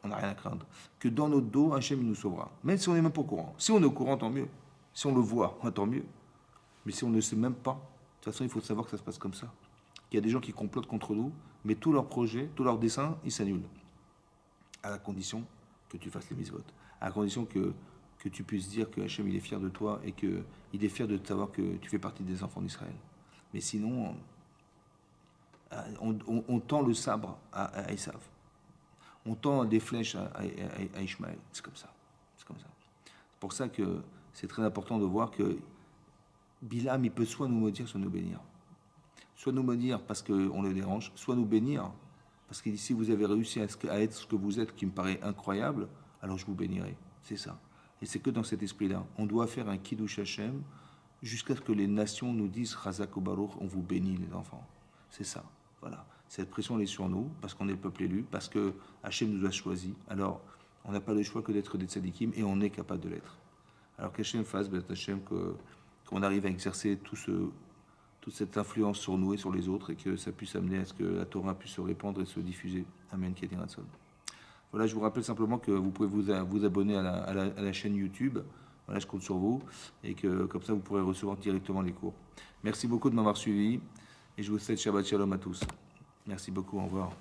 on n'a rien à craindre. Que dans notre dos, Hachem nous sauvera. Même si on n'est même pas au courant. Si on est au courant, tant mieux. Si on le voit, tant mieux. Mais si on ne sait même pas, de toute façon, il faut savoir que ça se passe comme ça. Il y a des gens qui complotent contre nous, mais tous leurs projets, tous leurs dessins, ils s'annulent. À la condition que tu fasses les mitzvot. À la condition que tu puisses dire que Hachem, il est fier de toi et qu'il est fier de savoir que tu fais partie des enfants d'Israël. Mais sinon, on tend le sabre à Esav. On tend des flèches à Ishmaël. C'est comme ça. C'est comme ça. C'est pour ça que c'est très important de voir que Bilam, il peut soit nous maudire, soit nous bénir. Soit nous maudire parce qu'on le dérange, soit nous bénir. Parce que si vous avez réussi à être ce que vous êtes, qui me paraît incroyable, alors je vous bénirai. C'est ça. Et c'est que dans cet esprit-là. On doit faire un Kiddush Hashem jusqu'à ce que les nations nous disent Chazak ou Baruch, on vous bénit les enfants. C'est ça. Voilà. Cette pression elle est sur nous, parce qu'on est le peuple élu, parce que Hachem nous a choisis. Alors, on n'a pas le choix que d'être des tzadikim, et on est capable de l'être. Alors qu'Hachem fasse, Hachem, qu'on arrive à exercer toute cette influence sur nous et sur les autres, et que ça puisse amener à ce que la Torah puisse se répandre et se diffuser. Amen. Voilà, je vous rappelle simplement que vous pouvez vous abonner à la chaîne YouTube. Voilà, je compte sur vous, et que comme ça, vous pourrez recevoir directement les cours. Merci beaucoup de m'avoir suivi, et je vous souhaite Shabbat Shalom à tous. Merci beaucoup, au revoir.